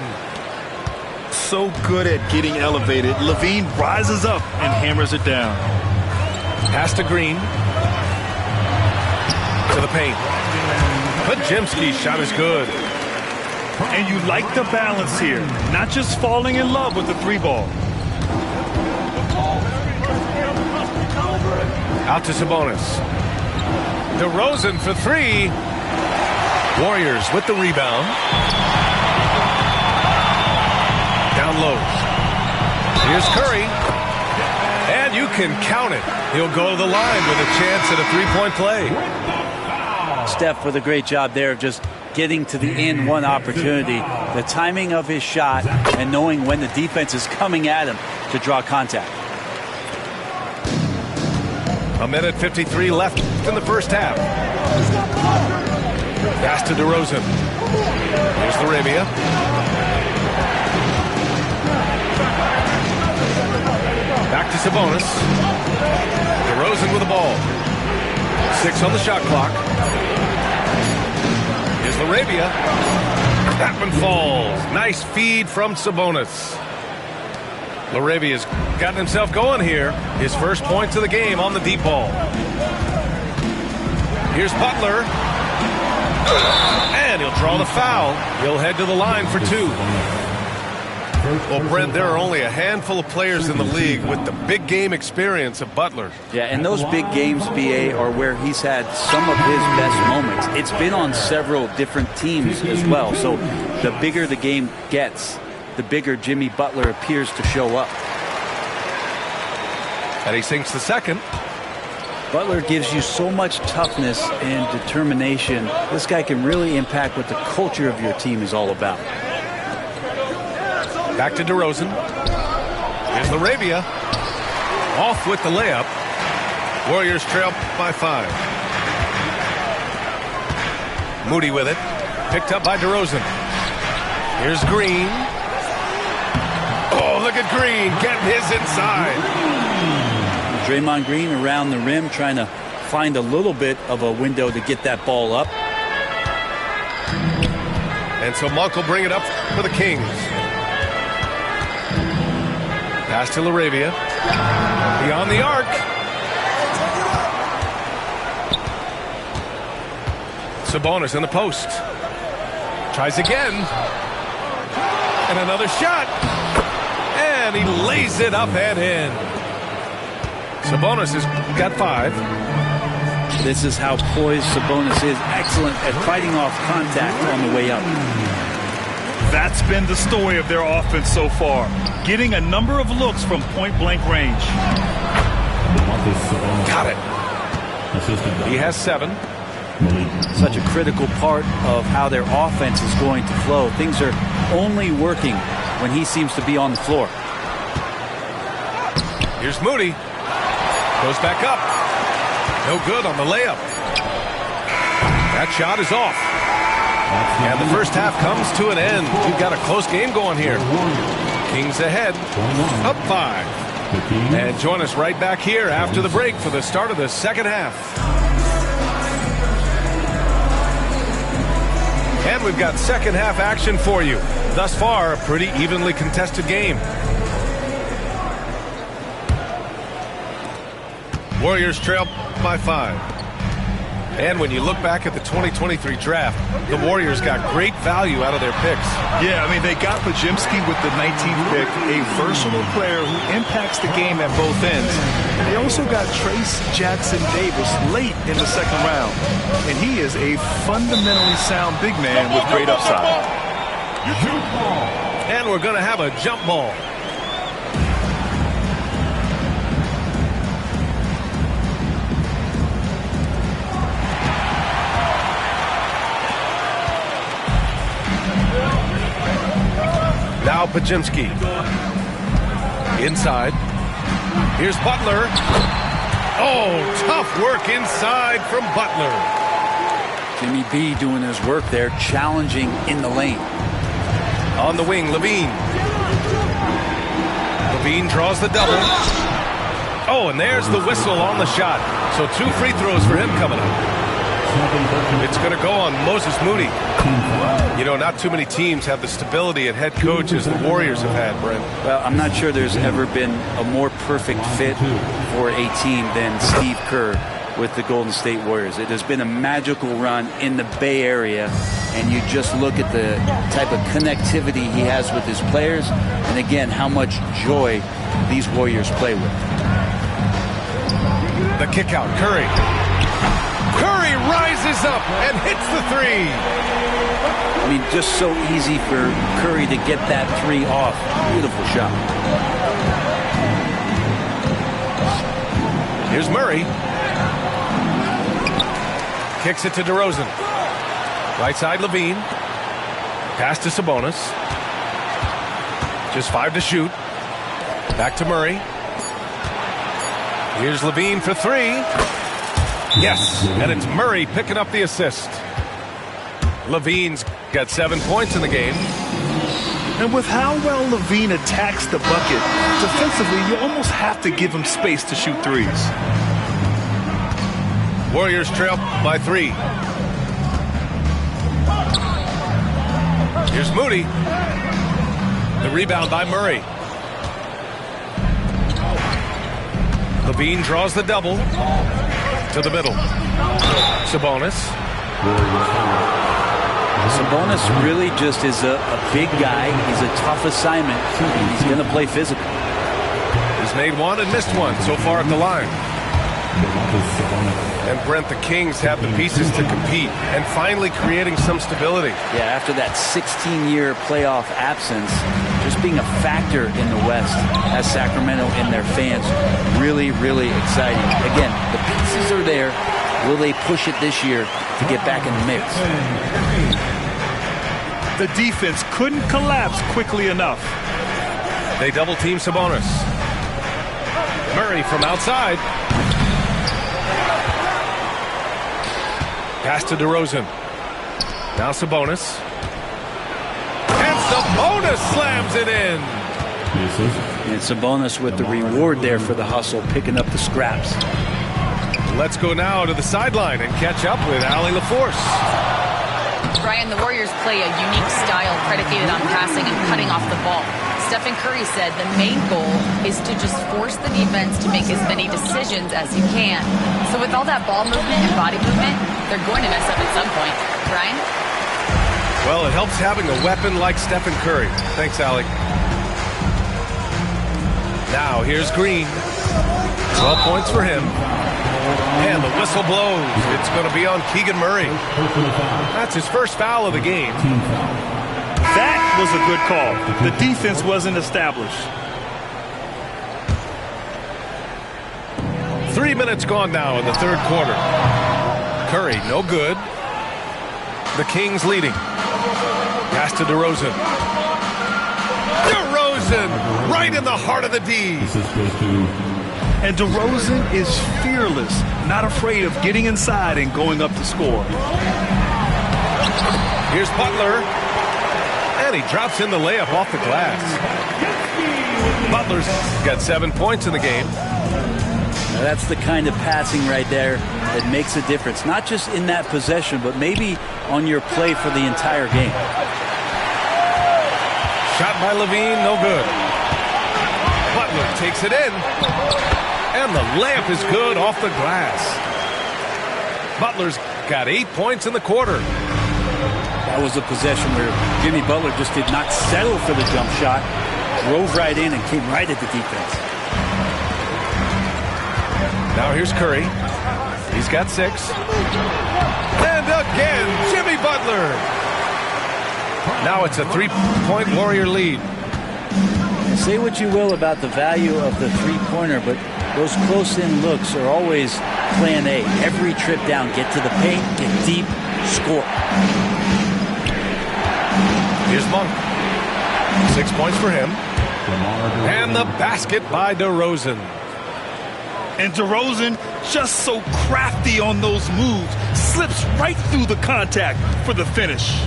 So good at getting elevated. Levine rises up and hammers it down. Pass to Green. To the paint. Pajemski's shot is good. And you like the balance here. Not just falling in love with the 3-ball. Out to Sabonis. DeRozan for 3. Warriors with the rebound. Down low. Here's Curry. And you can count it. He'll go to the line with a chance at a 3-point play. Steph with a great job there of just getting to the end one opportunity. The timing of his shot and knowing when the defense is coming at him to draw contact. A minute 53 left in the first half. Pass to DeRozan. Here's Arabia. Back to Sabonis. DeRozan with the ball. 6 on the shot clock. Here's Arabia. That one falls. Nice feed from Sabonis. Larabia's gotten himself going here. His first points of the game on the deep ball. Here's Butler. And he'll draw the foul. He'll head to the line for 2. Well, Brent, there are only a handful of players in the league with the big game experience of Butler. Yeah, and those big games, BA, are where he's had some of his best moments. It's been on several different teams as well. So the bigger the game gets, the bigger Jimmy Butler appears to show up. And he sinks the second. Butler gives you so much toughness and determination. This guy can really impact what the culture of your team is all about. Back to DeRozan. Here's Arabia. Off with the layup. Warriors trail by 5. Moody with it. Picked up by DeRozan. Here's Green. Oh, look at Green getting his inside. Draymond Green around the rim trying to find a little bit of a window to get that ball up. And so Monk will bring it up for the Kings. Pass to Laravia. Beyond the arc. Sabonis in the post. Tries again. And another shot. And he lays it up and in. Sabonis has got 5. This is how poised Sabonis is. Excellent at fighting off contact on the way up. That's been the story of their offense so far. Getting a number of looks from point-blank range. Got it. He has 7. Such a critical part of how their offense is going to flow. Things are only working when he seems to be on the floor. Here's Moody. Goes back up. No good on the layup. That shot is off. And the first half comes to an end. We've got a close game going here. Kings ahead. Up 5. And join us right back here after the break for the start of the second half. And we've got second half action for you. Thus far, a pretty evenly contested game. Warriors trail by 5. And when you look back at the 2023 draft, the Warriors got great value out of their picks. Yeah, I mean, they got Podziemski with the 19th pick, a versatile player who impacts the game at both ends. They also got Trace Jackson-Davis late in the second round. And he is a fundamentally sound big man with great upside. And we're going to have a jump ball. Now Podziemski. Inside. Here's Butler. Oh, tough work inside from Butler. Jimmy B doing his work there, challenging in the lane. On the wing, Levine. Levine draws the double. Oh, and there's the whistle on the shot. So 2 free throws for him coming up. It's going to go on Moses Moody. You know, not too many teams have the stability at head coach as the Warriors have had, Brent. Well, I'm not sure there's ever been a more perfect fit for a team than Steve Kerr with the Golden State Warriors. It has been a magical run in the Bay Area, and you just look at the type of connectivity he has with his players, and again, how much joy these Warriors play with. The kick out, Curry. Curry rises up and hits the 3. I mean, just so easy for Curry to get that 3 off. Beautiful shot. Here's Murray. Kicks it to DeRozan. Right side, Levine. Pass to Sabonis. Just 5 to shoot. Back to Murray. Here's Levine for 3. Yes, and it's Murray picking up the assist. Levine's got 7 points in the game. And with how well Levine attacks the bucket, defensively, you almost have to give him space to shoot threes. Warriors trail by 3. Here's Moody. The rebound by Murray. Levine draws the double. To the middle. Sabonis. Sabonis really just is a big guy. He's a tough assignment. He's going to play physical. He's made 1 and missed 1 so far at the line. And Brent, the Kings have the pieces to compete and finally creating some stability. Yeah, after that 16-year playoff absence, just being a factor in the West has Sacramento and their fans really, really exciting. Again, the pieces are there. Will they push it this year to get back in the mix? The defense couldn't collapse quickly enough. They double-team Sabonis. Murray from outside. Pass to DeRozan. Now Sabonis. And Sabonis slams it in. And Sabonis with the reward there for the hustle, picking up the scraps. let's go now to the sideline and catch up with Allie LaForce. Brian, the Warriors play a unique style predicated on passing and cutting off the ball. Stephen Curry said the main goal is to just force the defense to make as many decisions as you can. So with all that ball movement and body movement, they're going to mess up at some point. Brian? Well, it helps having a weapon like Stephen Curry. Thanks, Allie. Now, here's Green. 12 points for him. And the whistle blows. It's going to be on Keegan Murray. That's his first foul of the game. That was a good call. The defense wasn't established. 3 minutes gone now in the third quarter. Curry, no good. The Kings leading. Pass to DeRozan. DeRozan, right in the heart of the D. And DeRozan is fearless, not afraid of getting inside and going up to score. Here's Butler. And he drops in the layup off the glass. Butler's got 7 points in the game. Now that's the kind of passing right there that makes a difference. Not just in that possession, but maybe on your play for the entire game. Shot by Levine, no good. Butler takes it in. And the layup is good off the glass. Butler's got 8 points in the quarter. That was a possession where Jimmy Butler just did not settle for the jump shot. Drove right in and came right at the defense. Now here's Curry. He's got 6. And again, Jimmy Butler. Now it's a 3-point Warrior lead. Say what you will about the value of the three-pointer, but those close-in looks are always plan A. Every trip down, get to the paint, get deep, score. Here's Monk. 6 points for him. And the basket by DeRozan. And DeRozan, just so crafty on those moves, slips right through the contact for the finish.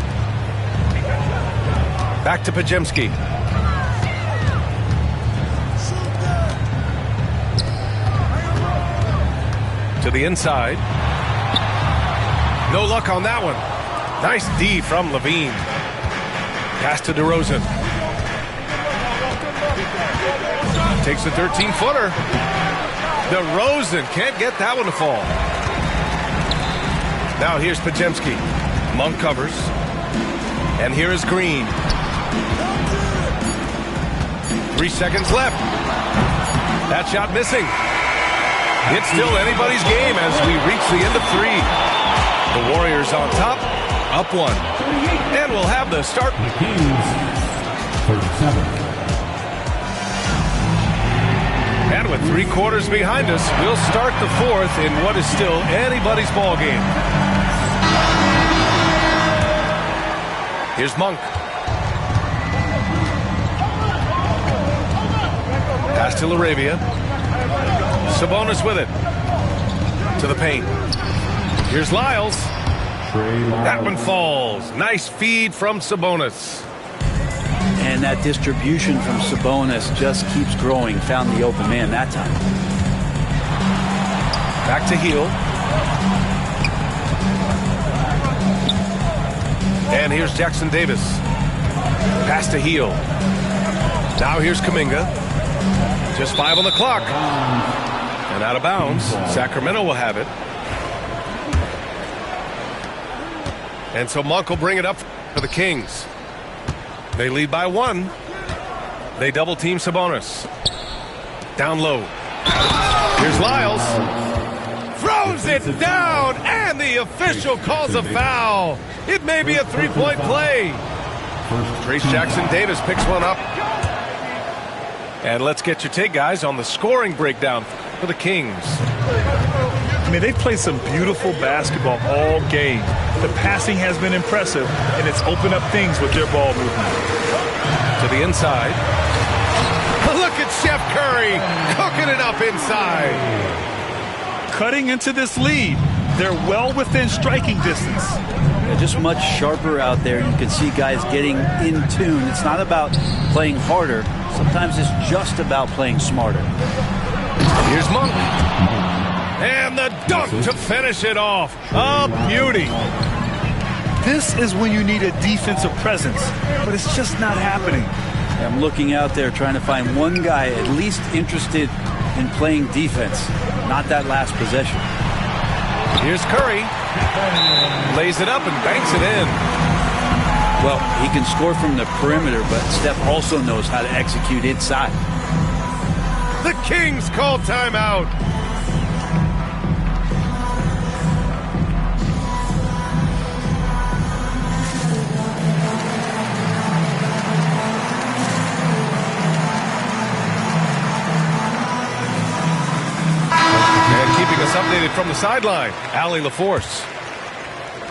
Back to Pajemski. To the inside. No luck on that one. Nice D from Levine. Pass to DeRozan. Takes a 13-footer. DeRozan can't get that one to fall. Now here's Pajemski. Monk covers. And here is Green. 3 seconds left. That shot missing. It's still anybody's game as we reach the end of 3. The Warriors on top, up 1. And we'll have the start. The Kings, 37. And with 3 quarters behind us, we'll start the 4th in what is still anybody's ball game. Here's Monk. Pass to LaRavia. Sabonis with it. To the paint. Here's Lyles. That one falls. Nice feed from Sabonis. And that distribution from Sabonis just keeps growing. Found the open man that time. Back to Hill. And here's Jackson Davis. Pass to Hill. Now here's Kuminga. Just 5 on the clock. And out of bounds. Sacramento will have it. And so Monk will bring it up for the Kings. They lead by 1. They double team Sabonis. Down low. Here's Lyles. Throws it down, and the official calls a foul. It may be a 3-point play. Trace Jackson Davis picks one up. And let's get your take, guys, on the scoring breakdown for the Kings. I mean, they've played some beautiful basketball all game. The passing has been impressive, and it's opened up things with their ball movement. To the inside. Look at Chef Curry cooking it up inside. Cutting into this lead. They're well within striking distance. Yeah, just much sharper out there. You can see guys getting in tune. It's not about playing harder. Sometimes it's just about playing smarter. Here's Monk. And the dunk dunk to finish it off. A beauty. This is when you need a defensive presence, but it's just not happening. I'm looking out there trying to find one guy at least interested in playing defense, not that last possession. Here's Curry. Lays it up and banks it in. Well, he can score from the perimeter, but Steph also knows how to execute inside. The Kings call timeout. And keeping us updated from the sideline, Allie LaForce.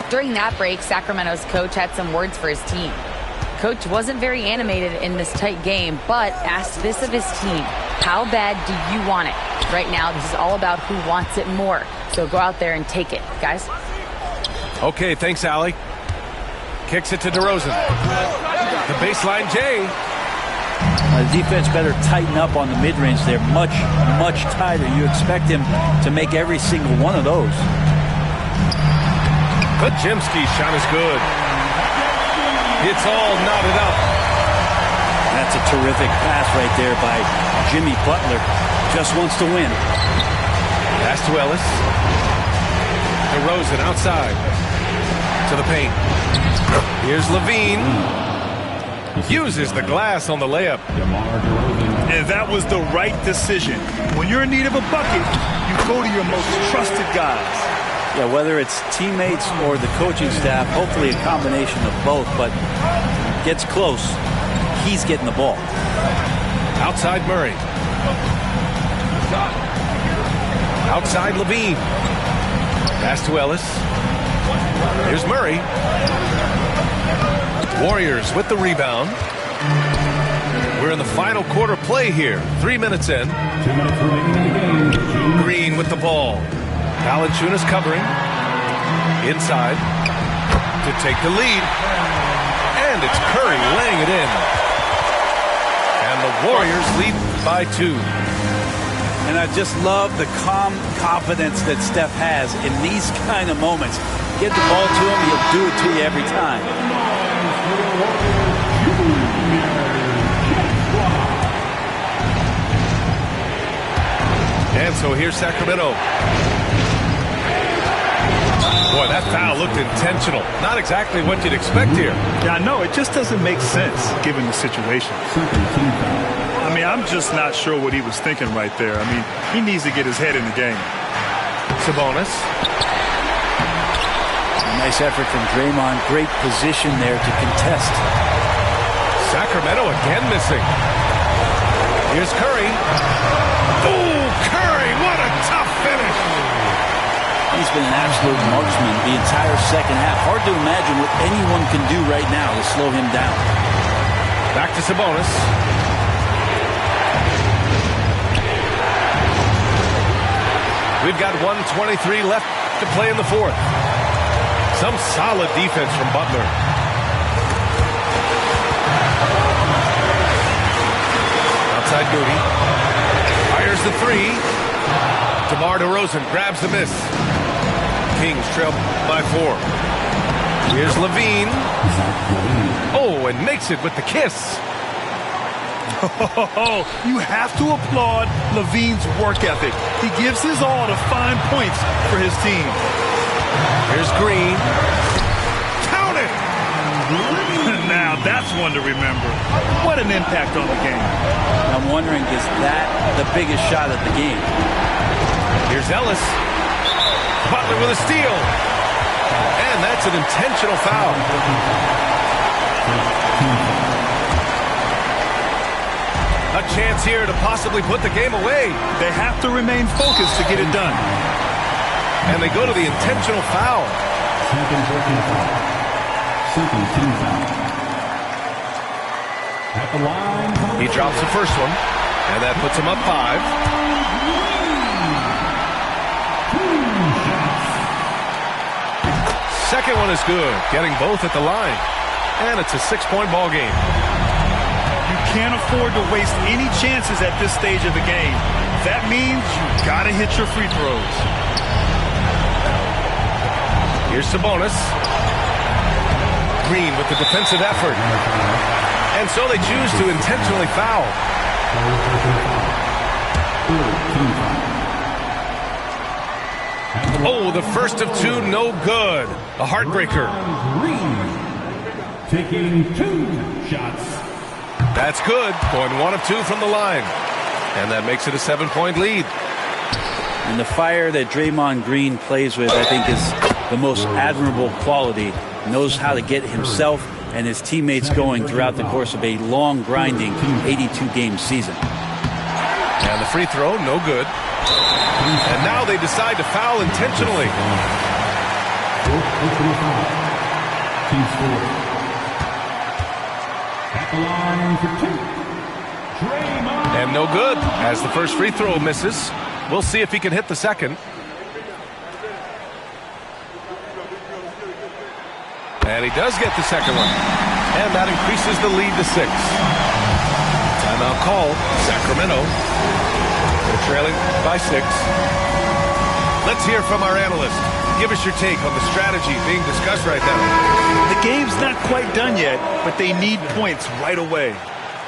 During that break, Sacramento's coach had some words for his team. Coach wasn't very animated in this tight game, but asked this of his team: how bad do you want it? Right now, this is all about who wants it more. So go out there and take it, guys. Okay, thanks, Allie. Kicks it to DeRozan. The baseline J. The defense better tighten up on the mid-range. They're much, much tighter. You expect him to make every single one of those. The Jimsky shot is good. It's all knotted up. That's a terrific pass right there by Jimmy Butler. Just wants to win. Pass to Ellis. DeRozan outside. To the paint. Here's Levine. Uses the glass on the layup. And that was the right decision. When you're in need of a bucket, you go to your most trusted guys. Yeah, whether it's teammates or the coaching staff, hopefully a combination of both, but gets close, he's getting the ball. Outside Murray. Outside Levine. Pass to Ellis. Here's Murray. Warriors with the rebound. We're in the final quarter play here. 3 minutes in. 2 minutes remaining in the game. Green with the ball. Valanciunas covering. Inside to take the lead. And it's Curry laying it in. And the Warriors lead by 2. And I just love the calm confidence that Steph has in these kind of moments. Get the ball to him, he'll do it to you every time. And so here's Sacramento. Boy, that foul looked intentional. Not exactly what you'd expect here. Yeah, I know. It just doesn't make sense given the situation. I mean, I'm just not sure what he was thinking right there. I mean, he needs to get his head in the game. Sabonis. Nice effort from Draymond. Great position there to contest. Sacramento again missing. Here's Curry. Oh, Curry, what a tough finish. He's been an absolute marksman the entire second half. Hard to imagine what anyone can do right now to slow him down. Back to Sabonis. We've got 1:23 left to play in the fourth. Some solid defense from Butler. Outside Moody. Fires the three. DeMar DeRozan grabs the miss. Kings trail by 4. Here's Levine. Oh, and makes it with the kiss. You have to applaud Levine's work ethic. He gives his all to find points for his team. Here's Green. Count it! Now that's one to remember. What an impact on the game. I'm wondering, is that the biggest shot of the game? Here's Ellis. Butler with a steal. And that's an intentional foul. A chance here to possibly put the game away. They have to remain focused to get it done. And they go to the intentional foul. Second team foul. At the line. He drops the first one, and that puts him up 5. Second one is good, getting both at the line. And it's a 6-point ball game. You can't afford to waste any chances at this stage of the game. That means you gotta hit your free throws. Here's Sabonis. Green with the defensive effort. And so they choose to intentionally foul. Oh, the first of two, no good. A heartbreaker. Taking 2 shots. That's good. Going 1 of 2 from the line. And that makes it a 7-point lead. And the fire that Draymond Green plays with, I think, is the most admirable quality. Knows how to get himself and his teammates going throughout the course of a long, grinding 82-game season. And the free throw, no good. And now they decide to foul intentionally. Team score. At the line for 2. Draymond. And no good, as the first free throw misses. We'll see if he can hit the second. And he does get the second one. And that increases the lead to 6. Timeout call, Sacramento. They're trailing by 6. Let's hear from our analyst. Give us your take on the strategy being discussed right now. The game's not quite done yet, but they need points right away.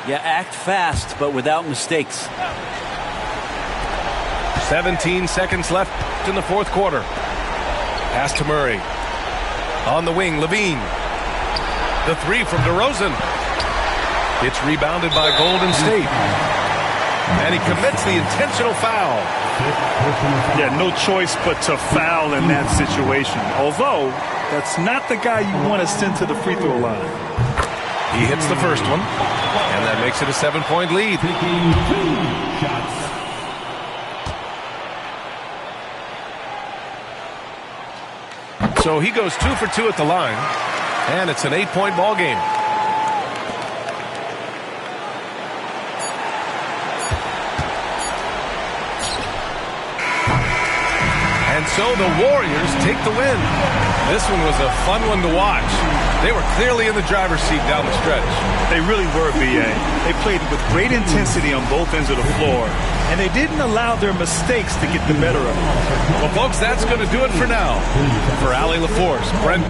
Yeah, act fast, but without mistakes. 17 seconds left in the fourth quarter. Pass to Murray. On the wing, Levine. The three from DeRozan. It's rebounded by Golden State. And he commits the intentional foul. Yeah, no choice but to foul in that situation. Although, that's not the guy you want to send to the free throw line. He hits the first one. And that makes it a 7-point lead. Taking 2 shots. So he goes 2 for 2 at the line, and it's an 8-point ball game. And so the Warriors take the win. This one was a fun one to watch. They were clearly in the driver's seat down the stretch. They really were, B.A. They played with great intensity on both ends of the floor, and they didn't allow their mistakes to get the better of them. Well, folks, that's going to do it for now. For Allie LaForce, Brent.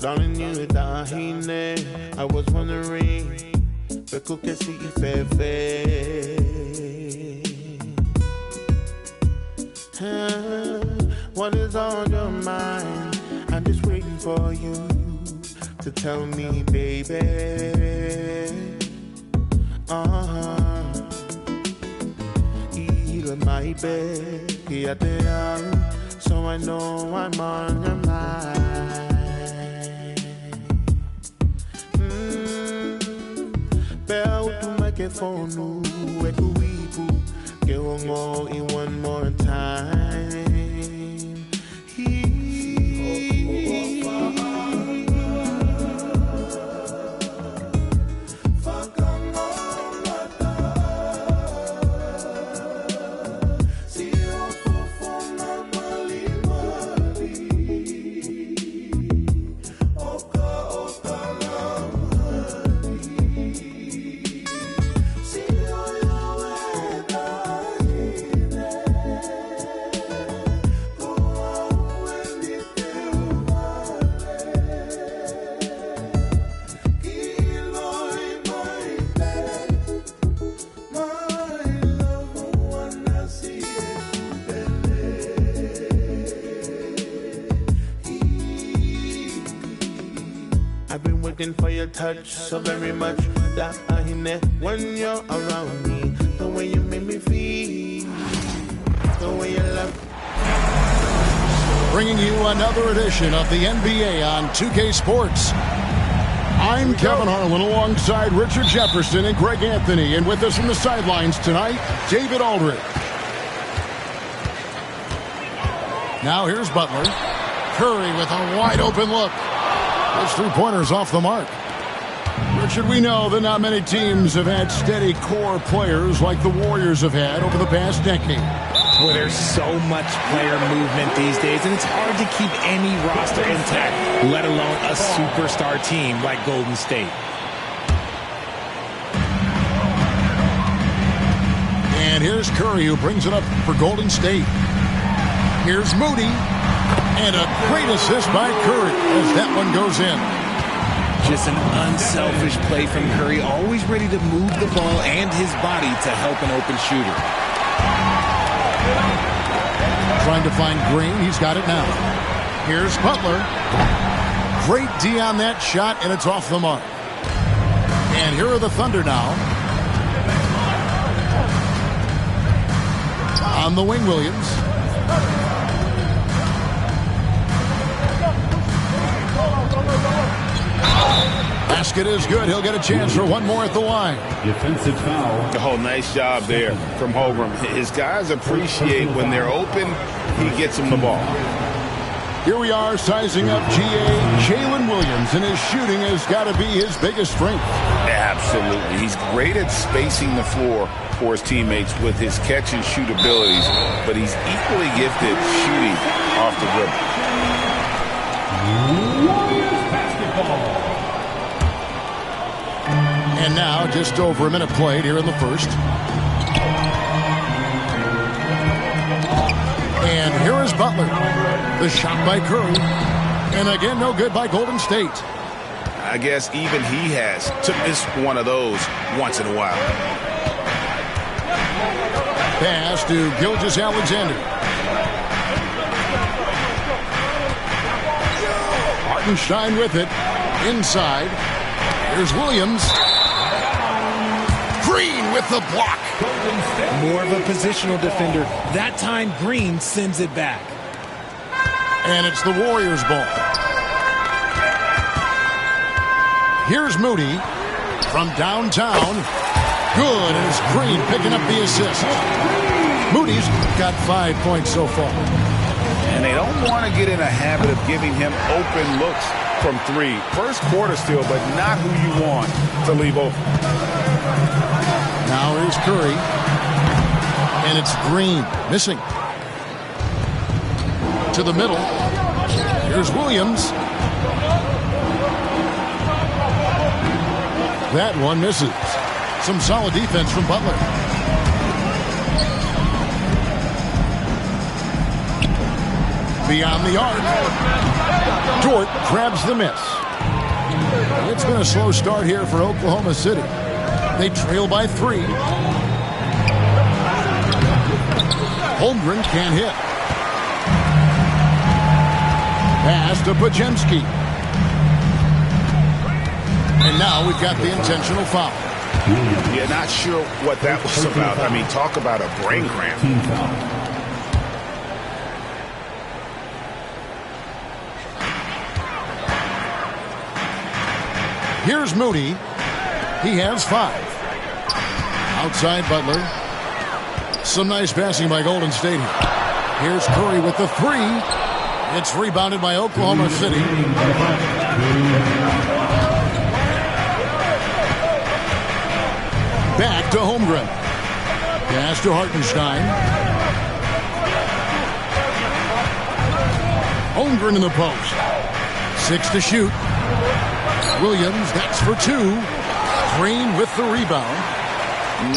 Darling, you dahine. I was wondering, Beku kesi ifefe. What is on your mind? I'm just waiting for you to tell me, baby. Heal my bed, so I know I'm on your mind. Bell to microphone, echo weepu, get on in one more time. Waiting for your touch so very much that I hear when you're around me. The way you make me feel, the way you love. Bringing you another edition of the NBA on 2K Sports. I'm Kevin Harlan alongside Richard Jefferson and Greg Anthony. And with us from the sidelines tonight, David Aldridge. Now here's Butler. Curry with a wide open look. Those 3-pointers off the mark. Richard, we know that not many teams have had steady core players like the Warriors have had over the past decade. Well, there's so much player movement these days, and it's hard to keep any roster intact, let alone a superstar team like Golden State. And here's Curry, who brings it up for Golden State. Here's Moody, and a great assist by Curry as that one goes in. Just an unselfish play from Curry, always ready to move the ball and his body to help an open shooter. Trying to find Green. He's got it now. Here's Butler. Great D on that shot, and it's off the mark. And here are the Thunder now. On the wing, Williams. Basket is good. He'll get a chance for one more at the line. Defensive foul. Oh, nice job there from Holmgren. His guys appreciate when they're open, he gets them the ball. Here we are sizing up Jalen Williams, and his shooting has got to be his biggest strength. Absolutely. He's great at spacing the floor for his teammates with his catch and shoot abilities, but he's equally gifted shooting off the dribble. Warriors basketball. And now, just over a minute played here in the first. And here is Butler. The shot by Curry. And again, no good by Golden State. I guess even he has to miss one of those once in a while. Pass to Gilgeous-Alexander. Hartenstein with it. Inside. Here's Williams. Green with the block. More of a positional defender. That time, Green sends it back. And it's the Warriors' ball. Here's Moody from downtown. Good, and it's Green picking up the assist. Moody's got 5 points so far. And they don't want to get in a habit of giving him open looks from three. First quarter still, but not who you want to leave open. Now here's Curry. And it's Green missing. To the middle. Here's Williams. That one misses. Some solid defense from Butler. Beyond the arc. Dort grabs the miss. It's been a slow start here for Oklahoma City. They trail by 3. Holmgren can't hit. Pass to Podziemski. And now we've got the intentional foul. Yeah, not sure what that was about. I mean, talk about a brain cramp. Here's Moody. He has 5. Outside Butler. Some nice passing by Golden State here. Here's Curry with the 3. It's rebounded by Oklahoma City. Back to Holmgren. Pass to Hartenstein. Holmgren in the post. 6 to shoot. Williams, that's for 2. Green with the rebound.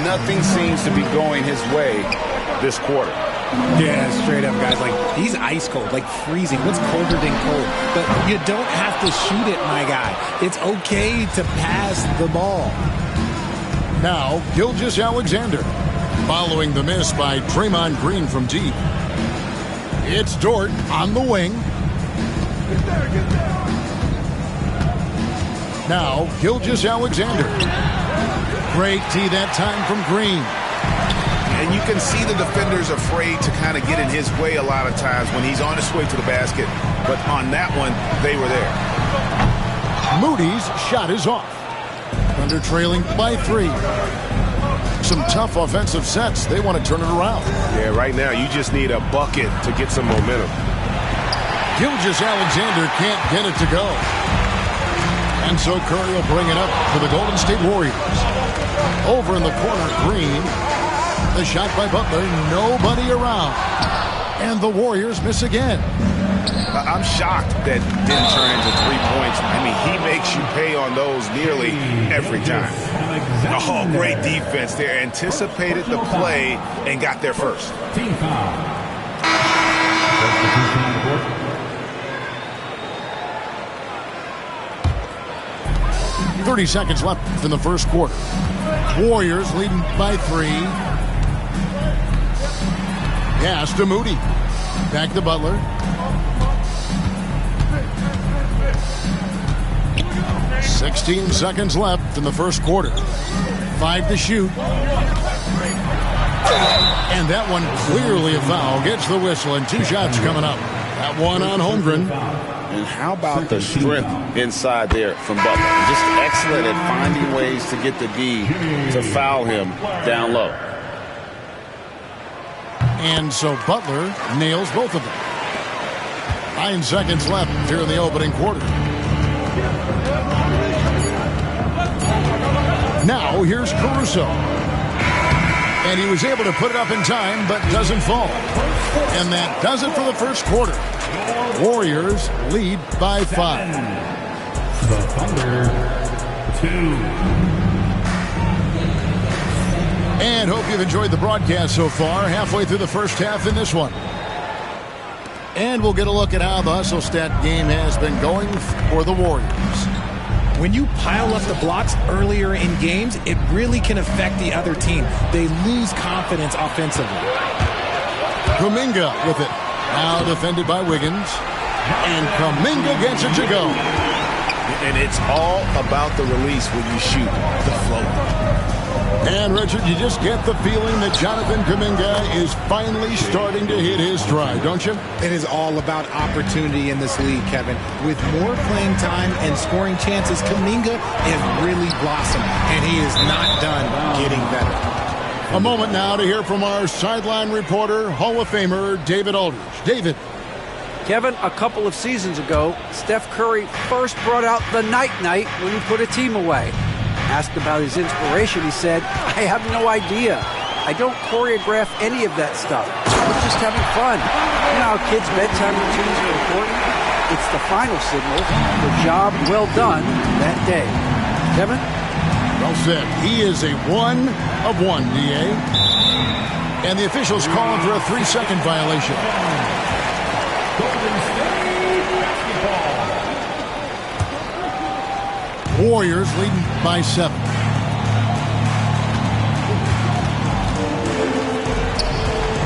Nothing seems to be going his way this quarter. Yeah, straight up, guys. Like, he's ice cold, like freezing. What's colder than cold? But you don't have to shoot it, my guy. It's okay to pass the ball. Now, Gilgeous-Alexander. Following the miss by Draymond Green from deep. It's Dort on the wing. Now, Gilgeous-Alexander. Great tee that time from Green. And you can see the defenders afraid to kind of get in his way a lot of times when he's on his way to the basket. But on that one, they were there. Moody's shot is off. Thunder trailing by 3. Some tough offensive sets. They want to turn it around. Yeah, right now you just need a bucket to get some momentum. Gilgeous-Alexander can't get it to go. And so Curry will bring it up for the Golden State Warriors. Over in the corner, Green. The shot by Butler, nobody around. And the Warriors miss again. I'm shocked that didn't turn into 3 points. I mean, he makes you pay on those nearly every time. Oh, great defense there. Anticipated the play and got there first. Team foul. 30 seconds left in the first quarter. Warriors leading by 3. Pass to Moody. Back to Butler. "16 seconds left in the first quarter. 5 to shoot. And that one clearly a foul. Gets the whistle and 2 shots coming up. That one on Holmgren. And how about the strength inside there from Butler? Just excellent at finding ways to get the D to foul him down low. And so Butler nails both of them. 9 seconds left here in the opening quarter. Now here's Caruso. And he was able to put it up in time, but doesn't fall. And that does it for the first quarter. Warriors lead by 5. The Thunder 2. And hope you've enjoyed the broadcast so far. Halfway through the first half in this one. And we'll get a look at how the Hustle Stat game has been going for the Warriors. When you pile up the blocks earlier in games, it really can affect the other team. They lose confidence offensively. Kuminga with it. Now defended by Wiggins. And Kuminga gets it to go. And it's all about the release when you shoot the float. And, Richard, you just get the feeling that Jonathan Kuminga is finally starting to hit his stride, don't you? It is all about opportunity in this league, Kevin. With more playing time and scoring chances, Kuminga is really blossomed, and he is not done getting better. A moment now to hear from our sideline reporter, Hall of Famer David Aldridge. David. Kevin, a couple of seasons ago, Steph Curry first brought out the night-night when he put a team away. Asked about his inspiration, he said, "I have no idea. I don't choreograph any of that stuff. We're just having fun." You know how kids' bedtime routines are important? It's the final signal for job well done that day. Kevin? Well said. He is a 1 of 1, DA. And the officials call him for a 3-second violation. Warriors leading by 7.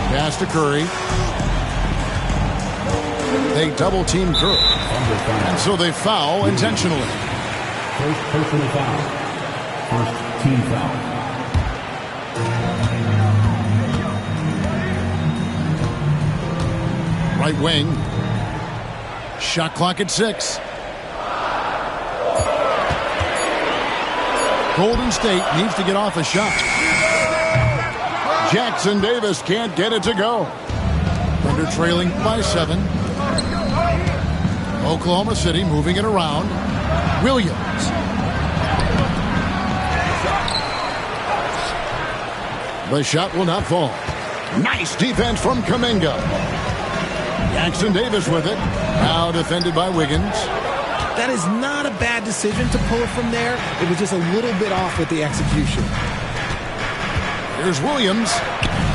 Pass to Curry. They double team Curry. And so they foul intentionally. First personal foul. First team foul. Right wing. Shot clock at 6. Golden State needs to get off a shot. Jackson Davis can't get it to go. Thunder trailing by 7. Oklahoma City moving it around. Williams. The shot will not fall. Nice defense from Kuminga. Jackson Davis with it. Now defended by Wiggins. That is not a bad decision to pull it from there. It was just a little bit off with the execution. Here's Williams.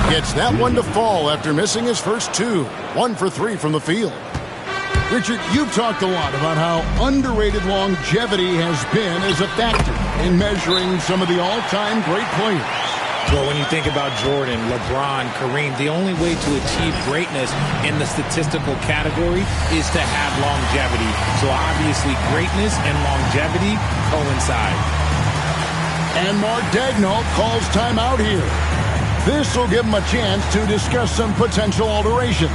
Gets that one to fall after missing his first 2. 1 for 3 from the field. Richard, you've talked a lot about how underrated longevity has been as a factor in measuring some of the all-time great players. Well, when you think about Jordan, LeBron, Kareem, the only way to achieve greatness in the statistical category is to have longevity. So obviously greatness and longevity coincide. And Mark Daigneault calls timeout here. This will give him a chance to discuss some potential alterations.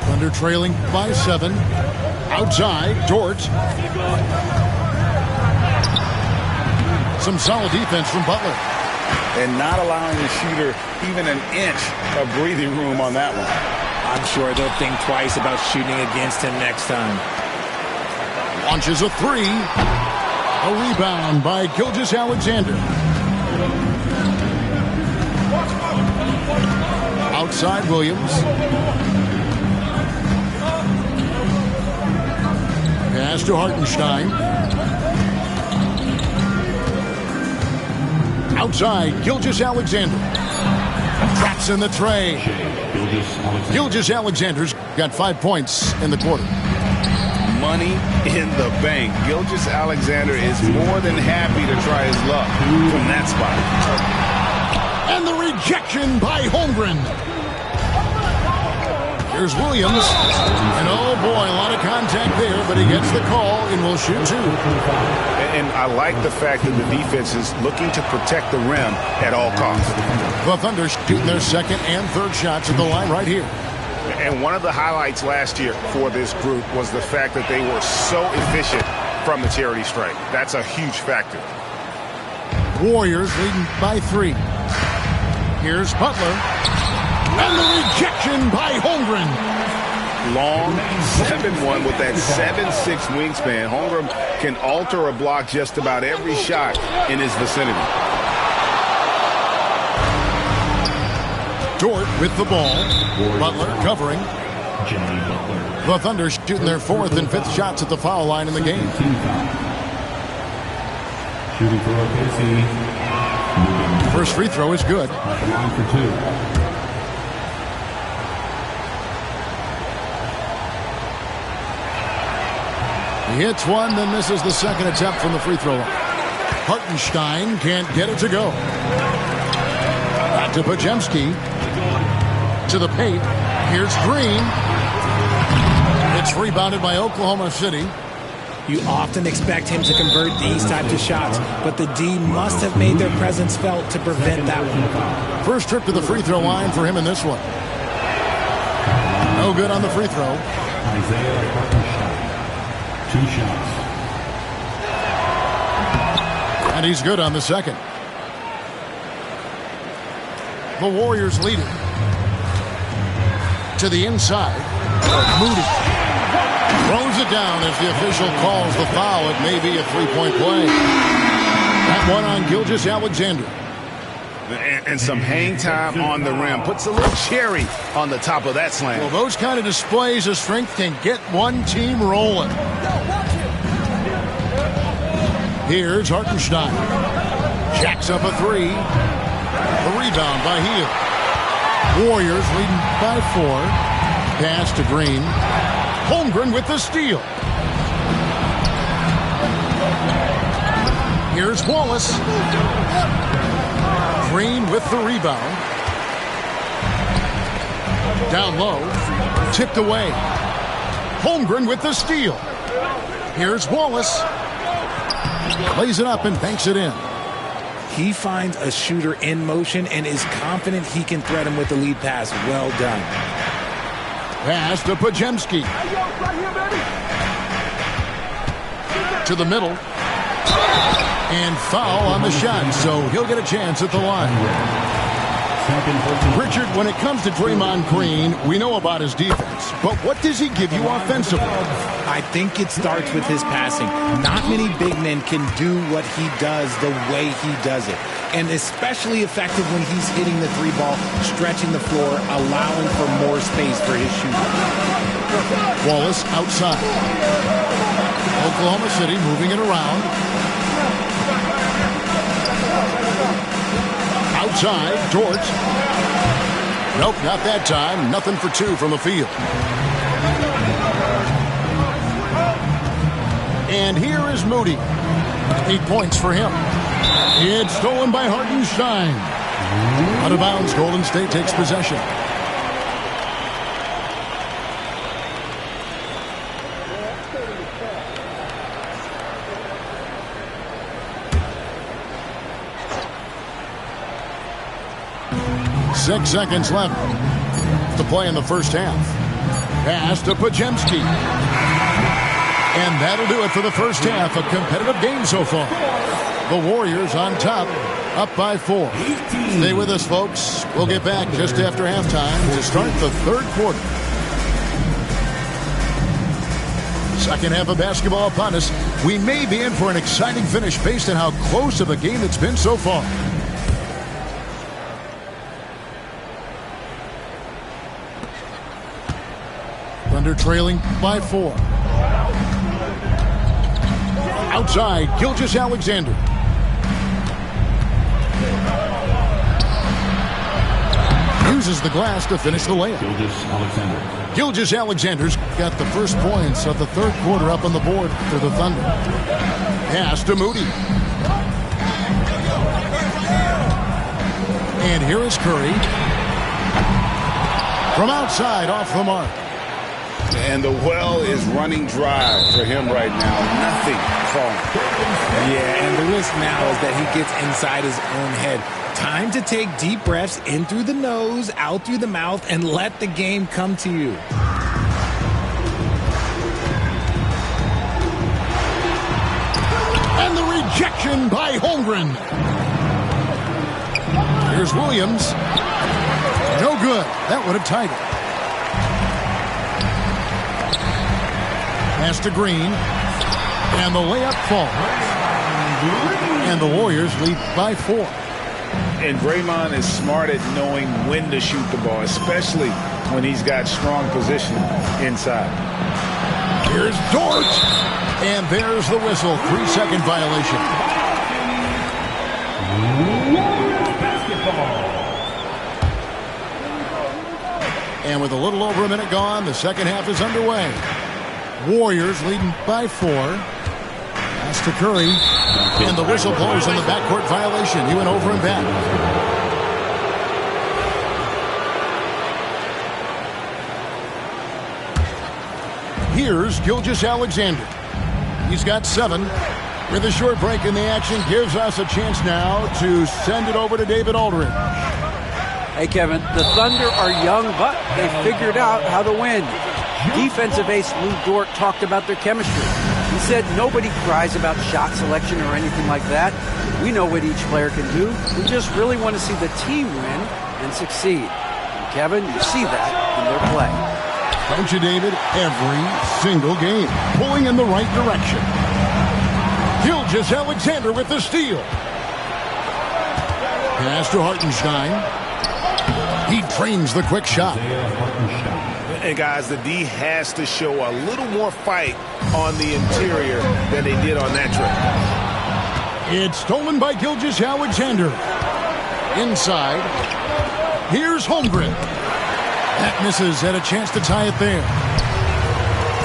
Thunder trailing by 7. Outside, Dort. Some solid defense from Butler. And not allowing the shooter even an inch of breathing room on that one. I'm sure they'll think twice about shooting against him next time. Launches a 3. A rebound by Gilgeous-Alexander. Outside Williams. Pass to Hartenstein. Outside, Gilgeous-Alexander. Traps in the tray. Gilgeous-Alexander's got 5 points in the quarter. Money in the bank. Gilgeous-Alexander is more than happy to try his luck from that spot. And the rejection by Holmgren. Here's Williams. And oh boy, a lot of contact there, but he gets the call and will shoot 2. And I like the fact that the defense is looking to protect the rim at all costs. The Thunder shooting their second and third shots at the line right here. And one of the highlights last year for this group was the fact that they were so efficient from the charity stripe. That's a huge factor. Warriors leading by 3. Here's Butler. And the rejection by Holmgren. Long 7-1 with that 7'6" wingspan. Holmgren can alter a block just about every shot in his vicinity. Dort with the ball. Butler covering. The Thunder shooting their 4th and 5th shots at the foul line in the game. Shooting for OKC. First free throw is good. At the line for 2. He hits one, then misses the second attempt from the free throw line. Hartenstein can't get it to go. Back to Podziemski. To the paint. Here's Green. It's rebounded by Oklahoma City. You often expect him to convert these types of shots, but the D must have made their presence felt to prevent that one. First trip to the free throw line for him in this one. No good on the free throw. Isaiah Hartenstein. 2 shots. And he's good on the second. The Warriors lead it. To the inside. Moody throws it down as the official calls the foul. It may be a 3-point play. That one on Gilgeous-Alexander. And some hang time on the rim. Puts a little cherry on the top of that slam. Well, those kind of displays of strength can get one team rolling. Here's Hartenstein. Jacks up a 3. The rebound by Hield. Warriors leading by 4. Pass to Green. Holmgren with the steal. Here's Wallace. Green with the rebound. Down low. Tipped away. Holmgren with the steal. Here's Wallace. Lays it up and banks it in. He finds a shooter in motion and is confident he can thread him with the lead pass. Well done. Pass to Podziemski. To the middle. And foul on the shot, so he'll get a chance at the line. Richard, when it comes to Draymond Green, we know about his defense, but what does he give you offensively? I think it starts with his passing. Not many big men can do what he does the way he does it. And especially effective when he's hitting the 3-ball, stretching the floor, allowing for more space for his shooting. Wallace outside. Oklahoma City moving it around. Outside, Dort. Nope, not that time. Nothing for two from the field. And here is Moody. 8 points for him. It's stolen by Hartenstein. Out of bounds, Golden State takes possession. Six seconds left to play in the first half. Pass to Pajemski. And that'll do it for the first half. A competitive game so far. The Warriors on top, up by 4. Stay with us, folks. We'll get back just after halftime to start the third quarter. Second half of basketball upon us. We may be in for an exciting finish based on how close of a game it's been so far. Thunder trailing by 4. Outside, Gilgeous-Alexander. Uses the glass to finish the layup. Gilgeous-Alexander's got the first points of the third quarter up on the board for the Thunder. Pass to Moody. And here is Curry. From outside, off the mark. And the well is running dry for him right now. Nothing falling. Yeah, and the risk now is that he gets inside his own head. Time to take deep breaths in through the nose, out through the mouth, and let the game come to you. And the rejection by Holmgren. Here's Williams. No good. That would have tied it. Pass to Green. And the layup falls. And the Warriors lead by 4. And Draymond is smart at knowing when to shoot the ball, especially when he's got strong position inside. Here's Dort. And there's the whistle. 3-second violation. And with a little over a minute gone, the second half is underway. Warriors leading by 4. Pass to Curry. And the whistle blows on the backcourt violation. He went over and back. Here's Gilgeous-Alexander. He's got 7. With a short break in the action, gives us a chance now to send it over to David Aldridge. Hey, Kevin, the Thunder are young, but they figured out how to win. Defensive ace Lou Dort talked about their chemistry. He said nobody cries about shot selection or anything like that. We know what each player can do. We just really want to see the team win and succeed. And Kevin, you see that in their play. Don't you, David? Every single game, pulling in the right direction. Gilgeous-Alexander with the steal. Pass to Hartenstein. He trains the quick shot. And guys, the D has to show a little more fight on the interior than they did on that trip. It's stolen by Gilgeous-Alexander. Inside. Here's Holmgren. That misses. Had a chance to tie it there.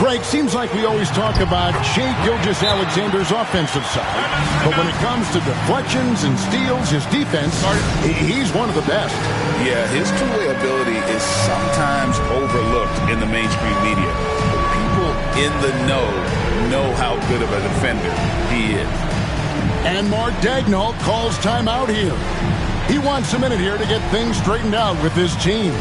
Greg, seems like we always talk about Shai Gilgeous-Alexander's offensive side. But when it comes to deflections and steals, his defense, he's one of the best. Yeah, his two-way ability is sometimes overlooked in the mainstream media. But people in the know how good of a defender he is. And Mark Daigneault calls timeout here. He wants a minute here to get things straightened out with his team.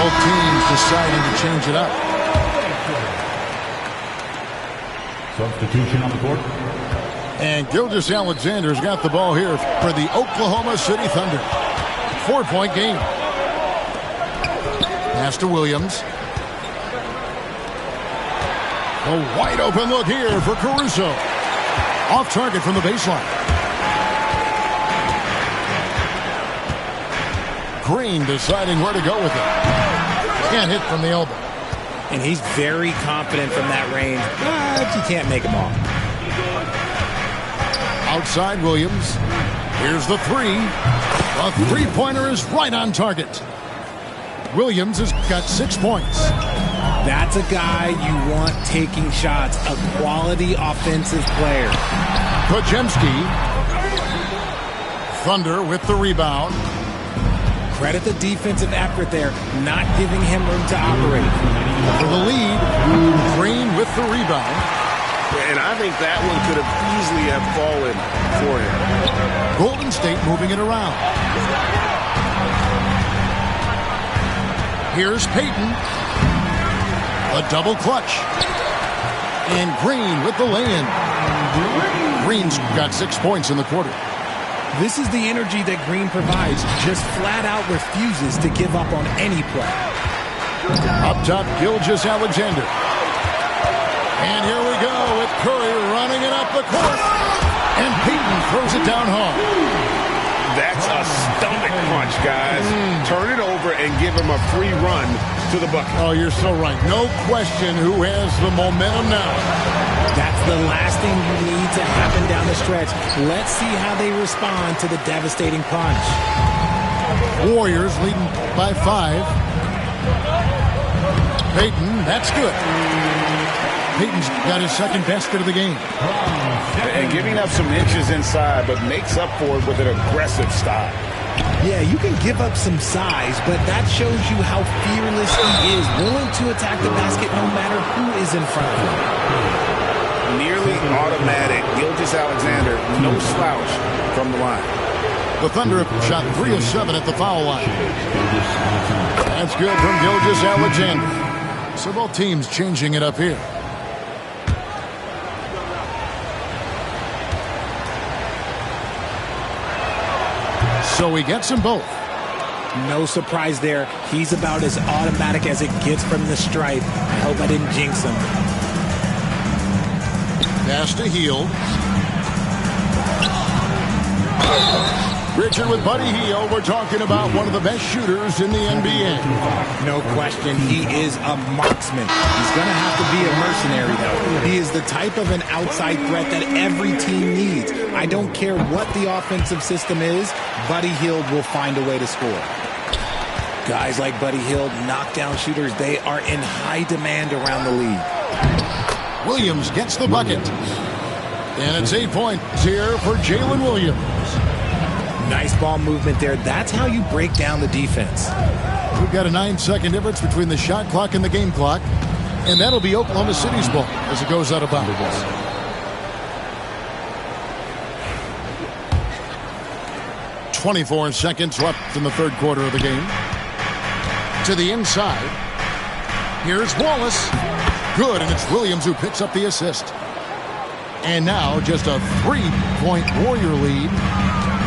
Both teams deciding to change it up. Substitution on the court. And Gilgeous-Alexander's got the ball here for the Oklahoma City Thunder. 4-point game. Pass to Williams. A wide open look here for Caruso. Off target from the baseline. Green deciding where to go with it. Can't hit from the elbow. And he's very confident from that range, but you can't make him all. Outside Williams. Here's the three. A three-pointer is right on target. Williams has got 6 points. That's a guy you want taking shots, a quality offensive player. Pajemski. Thunder with the rebound. Credit the defensive effort there, not giving him room to operate. For the lead, Green with the rebound. And I think that one could have easily have fallen for him. Golden State moving it around. Here's Payton. A double clutch. And Green with the lay-in. Green's got 6 points in the quarter. This is the energy that Green provides. Just flat out refuses to give up on any play. Up top, Gilgeous-Alexander. And here we go with Curry running it up the court. And Payton throws it down hard. That's a stomach punch, guys. Turn it over and give him a free run to the bucket. Oh, you're so right. No question who has the momentum now. That's the last thing you need to happen down the stretch. Let's see how they respond to the devastating punch. Warriors leading by 5. Payton, that's good. Payton's got his second basket of the game. And giving up some inches inside, but makes up for it with an aggressive style. Yeah, you can give up some size, but that shows you how fearless he is, willing to attack the basket no matter who is in front of him. Nearly automatic. Gilgeous-Alexander, no slouch from the line. The Thunder have shot 3 of 7 at the foul line. That's good from Gilgeous-Alexander. So both teams changing it up here. So he gets them both. No surprise there. He's about as automatic as it gets from the stripe. I hope I didn't jinx him. Pass to Hield. Richard with Buddy Hield. We're talking about one of the best shooters in the NBA. No question, he is a marksman. He's going to have to be a mercenary, though. He is the type of an outside threat that every team needs. I don't care what the offensive system is, Buddy Hield will find a way to score. Guys like Buddy Hield, knockdown shooters, they are in high demand around the league. Williams gets the bucket. And it's 8 points here for Jalen Williams. Nice ball movement there. That's how you break down the defense. We've got a 9-second difference between the shot clock and the game clock. And that'll be Oklahoma City's ball as it goes out of bounds. 24 seconds left in the third quarter of the game. To the inside. Here's Wallace. Good, and it's Williams who picks up the assist. And now just a 3-point Warrior lead.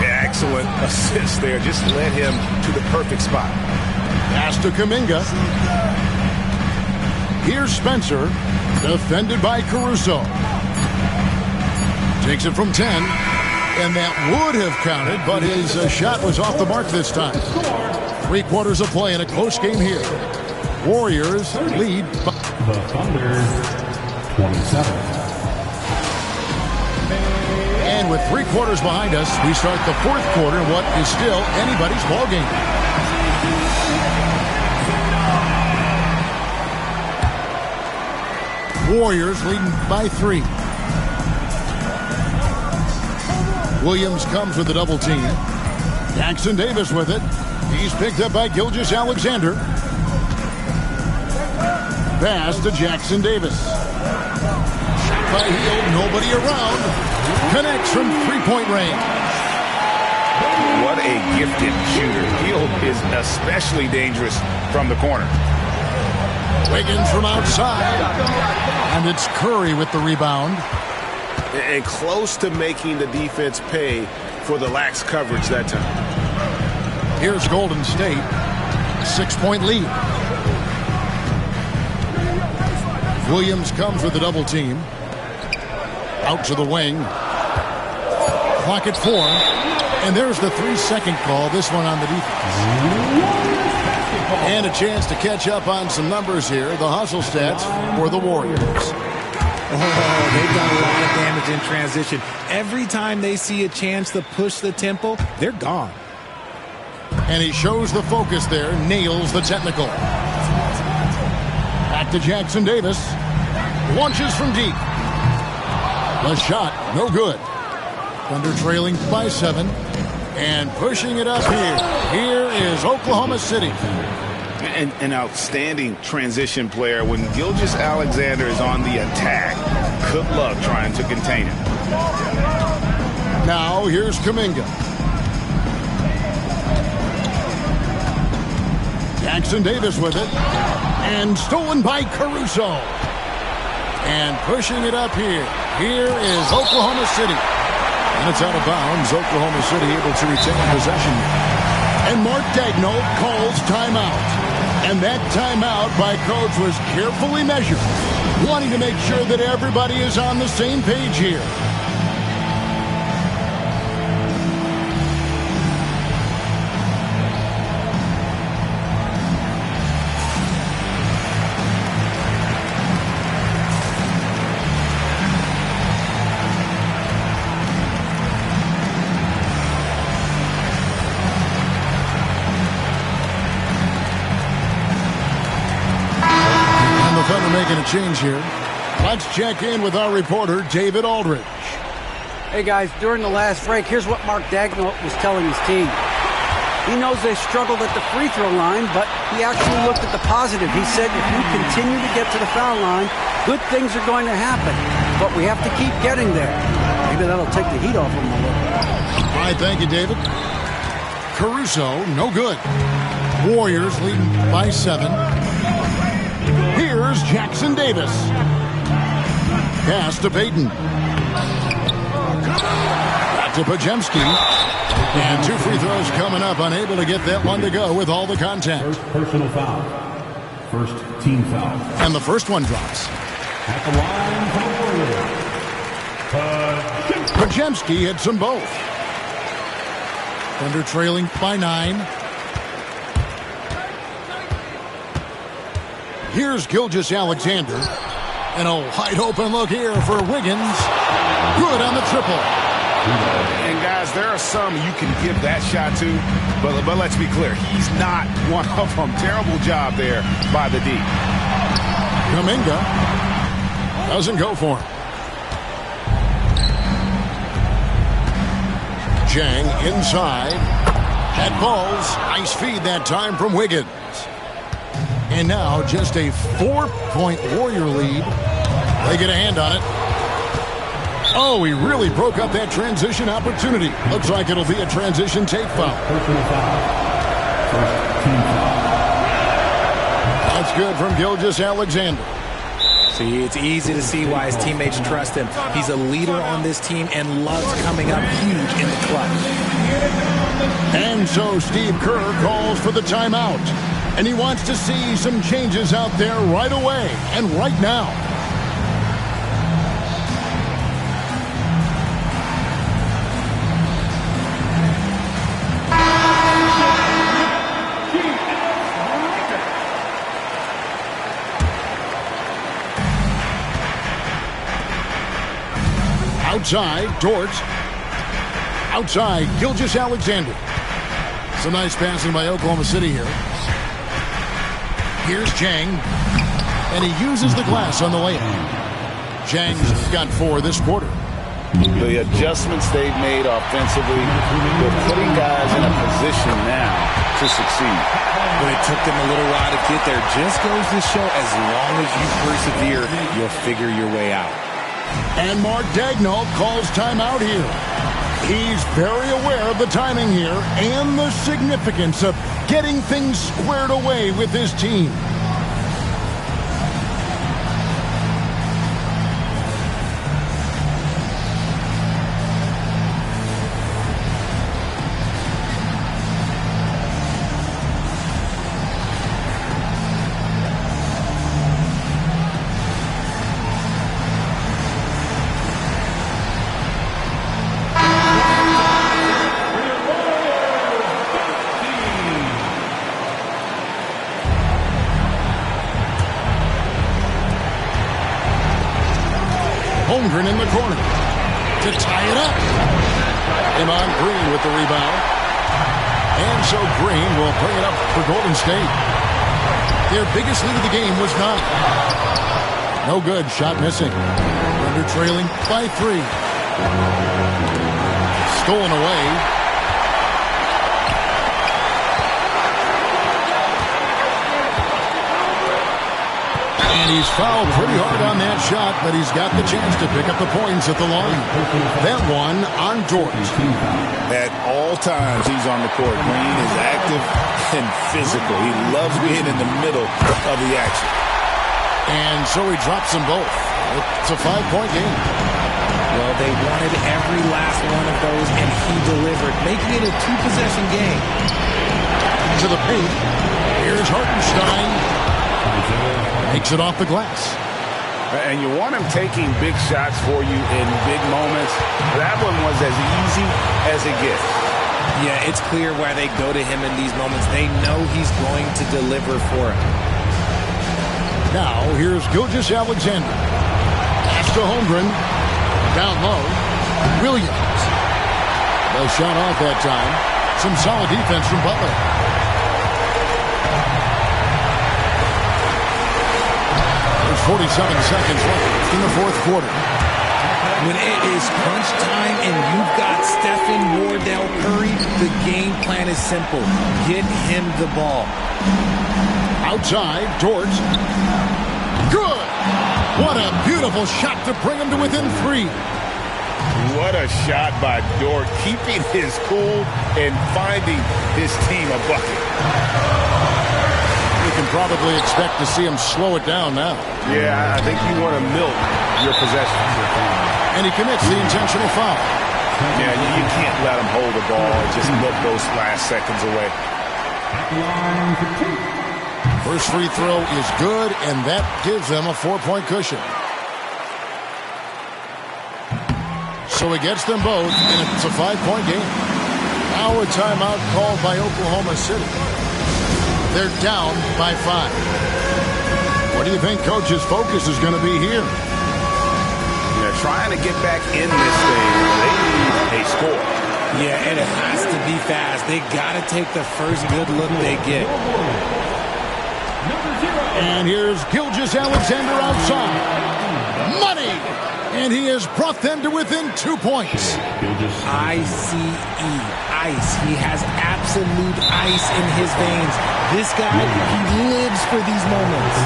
Excellent assist there. Just led him to the perfect spot. Pass to Kuminga. Here's Spencer. Defended by Caruso. Takes it from 10. And that would have counted, but his shot was off the mark this time. 3 quarters of play in a close game here. Warriors lead by the Thunder 27. And with 3 quarters behind us, we start the fourth quarter in what is still anybody's ball game. Warriors leading by 3. Williams comes with a double team. Jackson Davis with it. He's picked up by Gilgeous-Alexander. Pass to Jackson Davis. Shot by Hield, nobody around. Connects from 3-point range. What a gifted shooter. Hield is especially dangerous from the corner. Wiggins from outside. And it's Curry with the rebound. And close to making the defense pay for the lax coverage that time. Here's Golden State. 6-point lead. Williams comes with a double team. Out to the wing. Clock at 4. And there's the 3-second call. This one on the defense. And a chance to catch up on some numbers here. The hustle stats for the Warriors. Oh, they've done a lot of damage in transition. Every time they see a chance to push the tempo, they're gone. And he shows the focus there, nails the technical. Back to Jackson Davis. Launches from deep. The shot, no good. Thunder trailing by 7. And pushing it up here. Here is Oklahoma City. An outstanding transition player. When Gilgeous-Alexander is on the attack, good luck trying to contain him. Now here's Kuminga. Jackson Davis with it. And stolen by Caruso. And pushing it up here. Here is Oklahoma City. And it's out of bounds. Oklahoma City able to retain possession. And Mark Daigneault calls timeout. And that timeout by coach was carefully measured, wanting to make sure that everybody is on the same page here. Making a change here. Let's check in with our reporter, David Aldridge. Hey, guys, during the last break, here's what Mark Daigneault was telling his team. He knows they struggled at the free throw line, but he actually looked at the positive. He said, if you continue to get to the foul line, good things are going to happen, but we have to keep getting there. Maybe that'll take the heat off him a little. All right, thank you, David. Caruso, no good. Warriors leading by 7. Here's Jackson Davis. Pass to Payton. Back to Pajemski. And 2 free throws coming up. Unable to get that one to go with all the contact. First personal foul. First team foul. And the first one drops. At the line for Pajemski hits them both. Thunder trailing by 9. Here's Gilgeous-Alexander. And a wide open look here for Wiggins. Good on the triple. And guys, there are some you can give that shot to, but let's be clear, he's not one of them. Terrible job there by the D. Kuminga doesn't go for him. Jang inside. That ball's nice feed that time from Wiggins. And now just a 4-point Warrior lead. They get a hand on it. Oh, he really broke up that transition opportunity. Looks like it'll be a transition take foul. That's good from Gilgeous-Alexander. See, it's easy to see why his teammates trust him. He's a leader on this team and loves coming up huge in the clutch. And so Steve Kerr calls for the timeout. And he wants to see some changes out there right away and right now. Outside, Dort. Outside, Gilgeous-Alexander. Some nice passing by Oklahoma City here. Here's Jang, and he uses the glass on the layup. Jang's got 4 this quarter. The adjustments they've made offensively, they're putting guys in a position now to succeed. But it took them a little while to get there. Just goes to show, as long as you persevere, you'll figure your way out. And Mark Daigneault calls timeout here. He's very aware of the timing here and the significance of getting things squared away with his team. Holmgren in the corner to tie it up. Iman Green with the rebound. And so Green will bring it up for Golden State. Their biggest lead of the game was 9. No good. Shot missing. Thunder trailing by 3. Stolen away. And he's fouled pretty hard on that shot, but he's got the chance to pick up the points at the line. That one on Dort. At all times, he's on the court. Green is active and physical. He loves being in the middle of the action. And so he drops them both. It's a 5-point game. Well, they wanted every last one of those, and he delivered, making it a 2-possession game. To the paint. Here's Hartenstein. Makes it off the glass. And you want him taking big shots for you in big moments. That one was as easy as it gets. Yeah, it's clear why they go to him in these moments. They know he's going to deliver for him. Now, here's Gilgeous-Alexander. Pass to Holmgren. Down low. Williams. Well shot off that time. Some solid defense from Butler. 47 seconds left in the fourth quarter. When it is crunch time and you've got Stephen Wardell Curry, the game plan is simple. Get him the ball. Outside, Dort. Good! What a beautiful shot to bring him to within 3. What a shot by Dort, keeping his cool and finding his team a bucket. You can probably expect to see him slow it down now. Yeah, I think you want to milk your possession. And he commits the intentional foul. Yeah, you can't let him hold the ball and just milk those last seconds away. First free throw is good, and that gives them a 4-point cushion. So he gets them both, and it's a 5-point game. Now a timeout called by Oklahoma City. They're down by 5. What do you think Coach's focus is going to be here? They're trying to get back in this thing. They need a score. Yeah, and it has to be fast. They got to take the first good look they get. And here's Gilgeous-Alexander outside. Money! And he has brought them to within 2 points. ICE. Ice. He has absolute ice in his veins. This guy, he lives for these moments.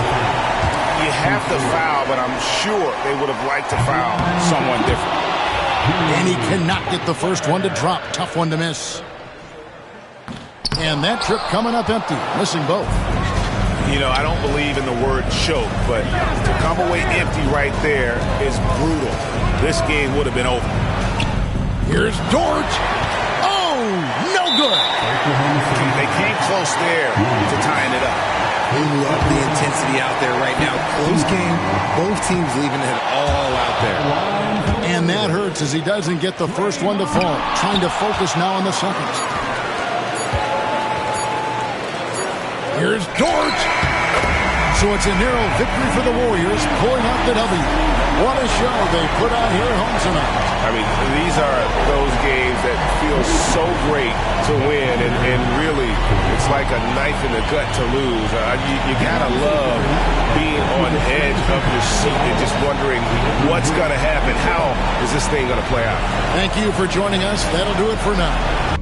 You have to foul, but I'm sure they would have liked to foul someone different. And he cannot get the first one to drop. Tough one to miss. And that trip coming up empty. Missing both. You know, I don't believe in the word choke, but to come away empty right there is brutal. This game would have been over. Here's Dort. Oh, no good. They came close there to tying it up. We love the intensity out there right now. Close game, both teams leaving it all out there. And that hurts as he doesn't get the first one to fall. Trying to focus now on the second. Here's Dort. So it's a narrow victory for the Warriors, pulling out the W. What a show they put on here at home tonight. I mean, these are those games that feel so great to win, and really, it's like a knife in the gut to lose. You gotta love being on the edge of your seat and just wondering what's gonna happen. How is this thing gonna play out? Thank you for joining us. That'll do it for now.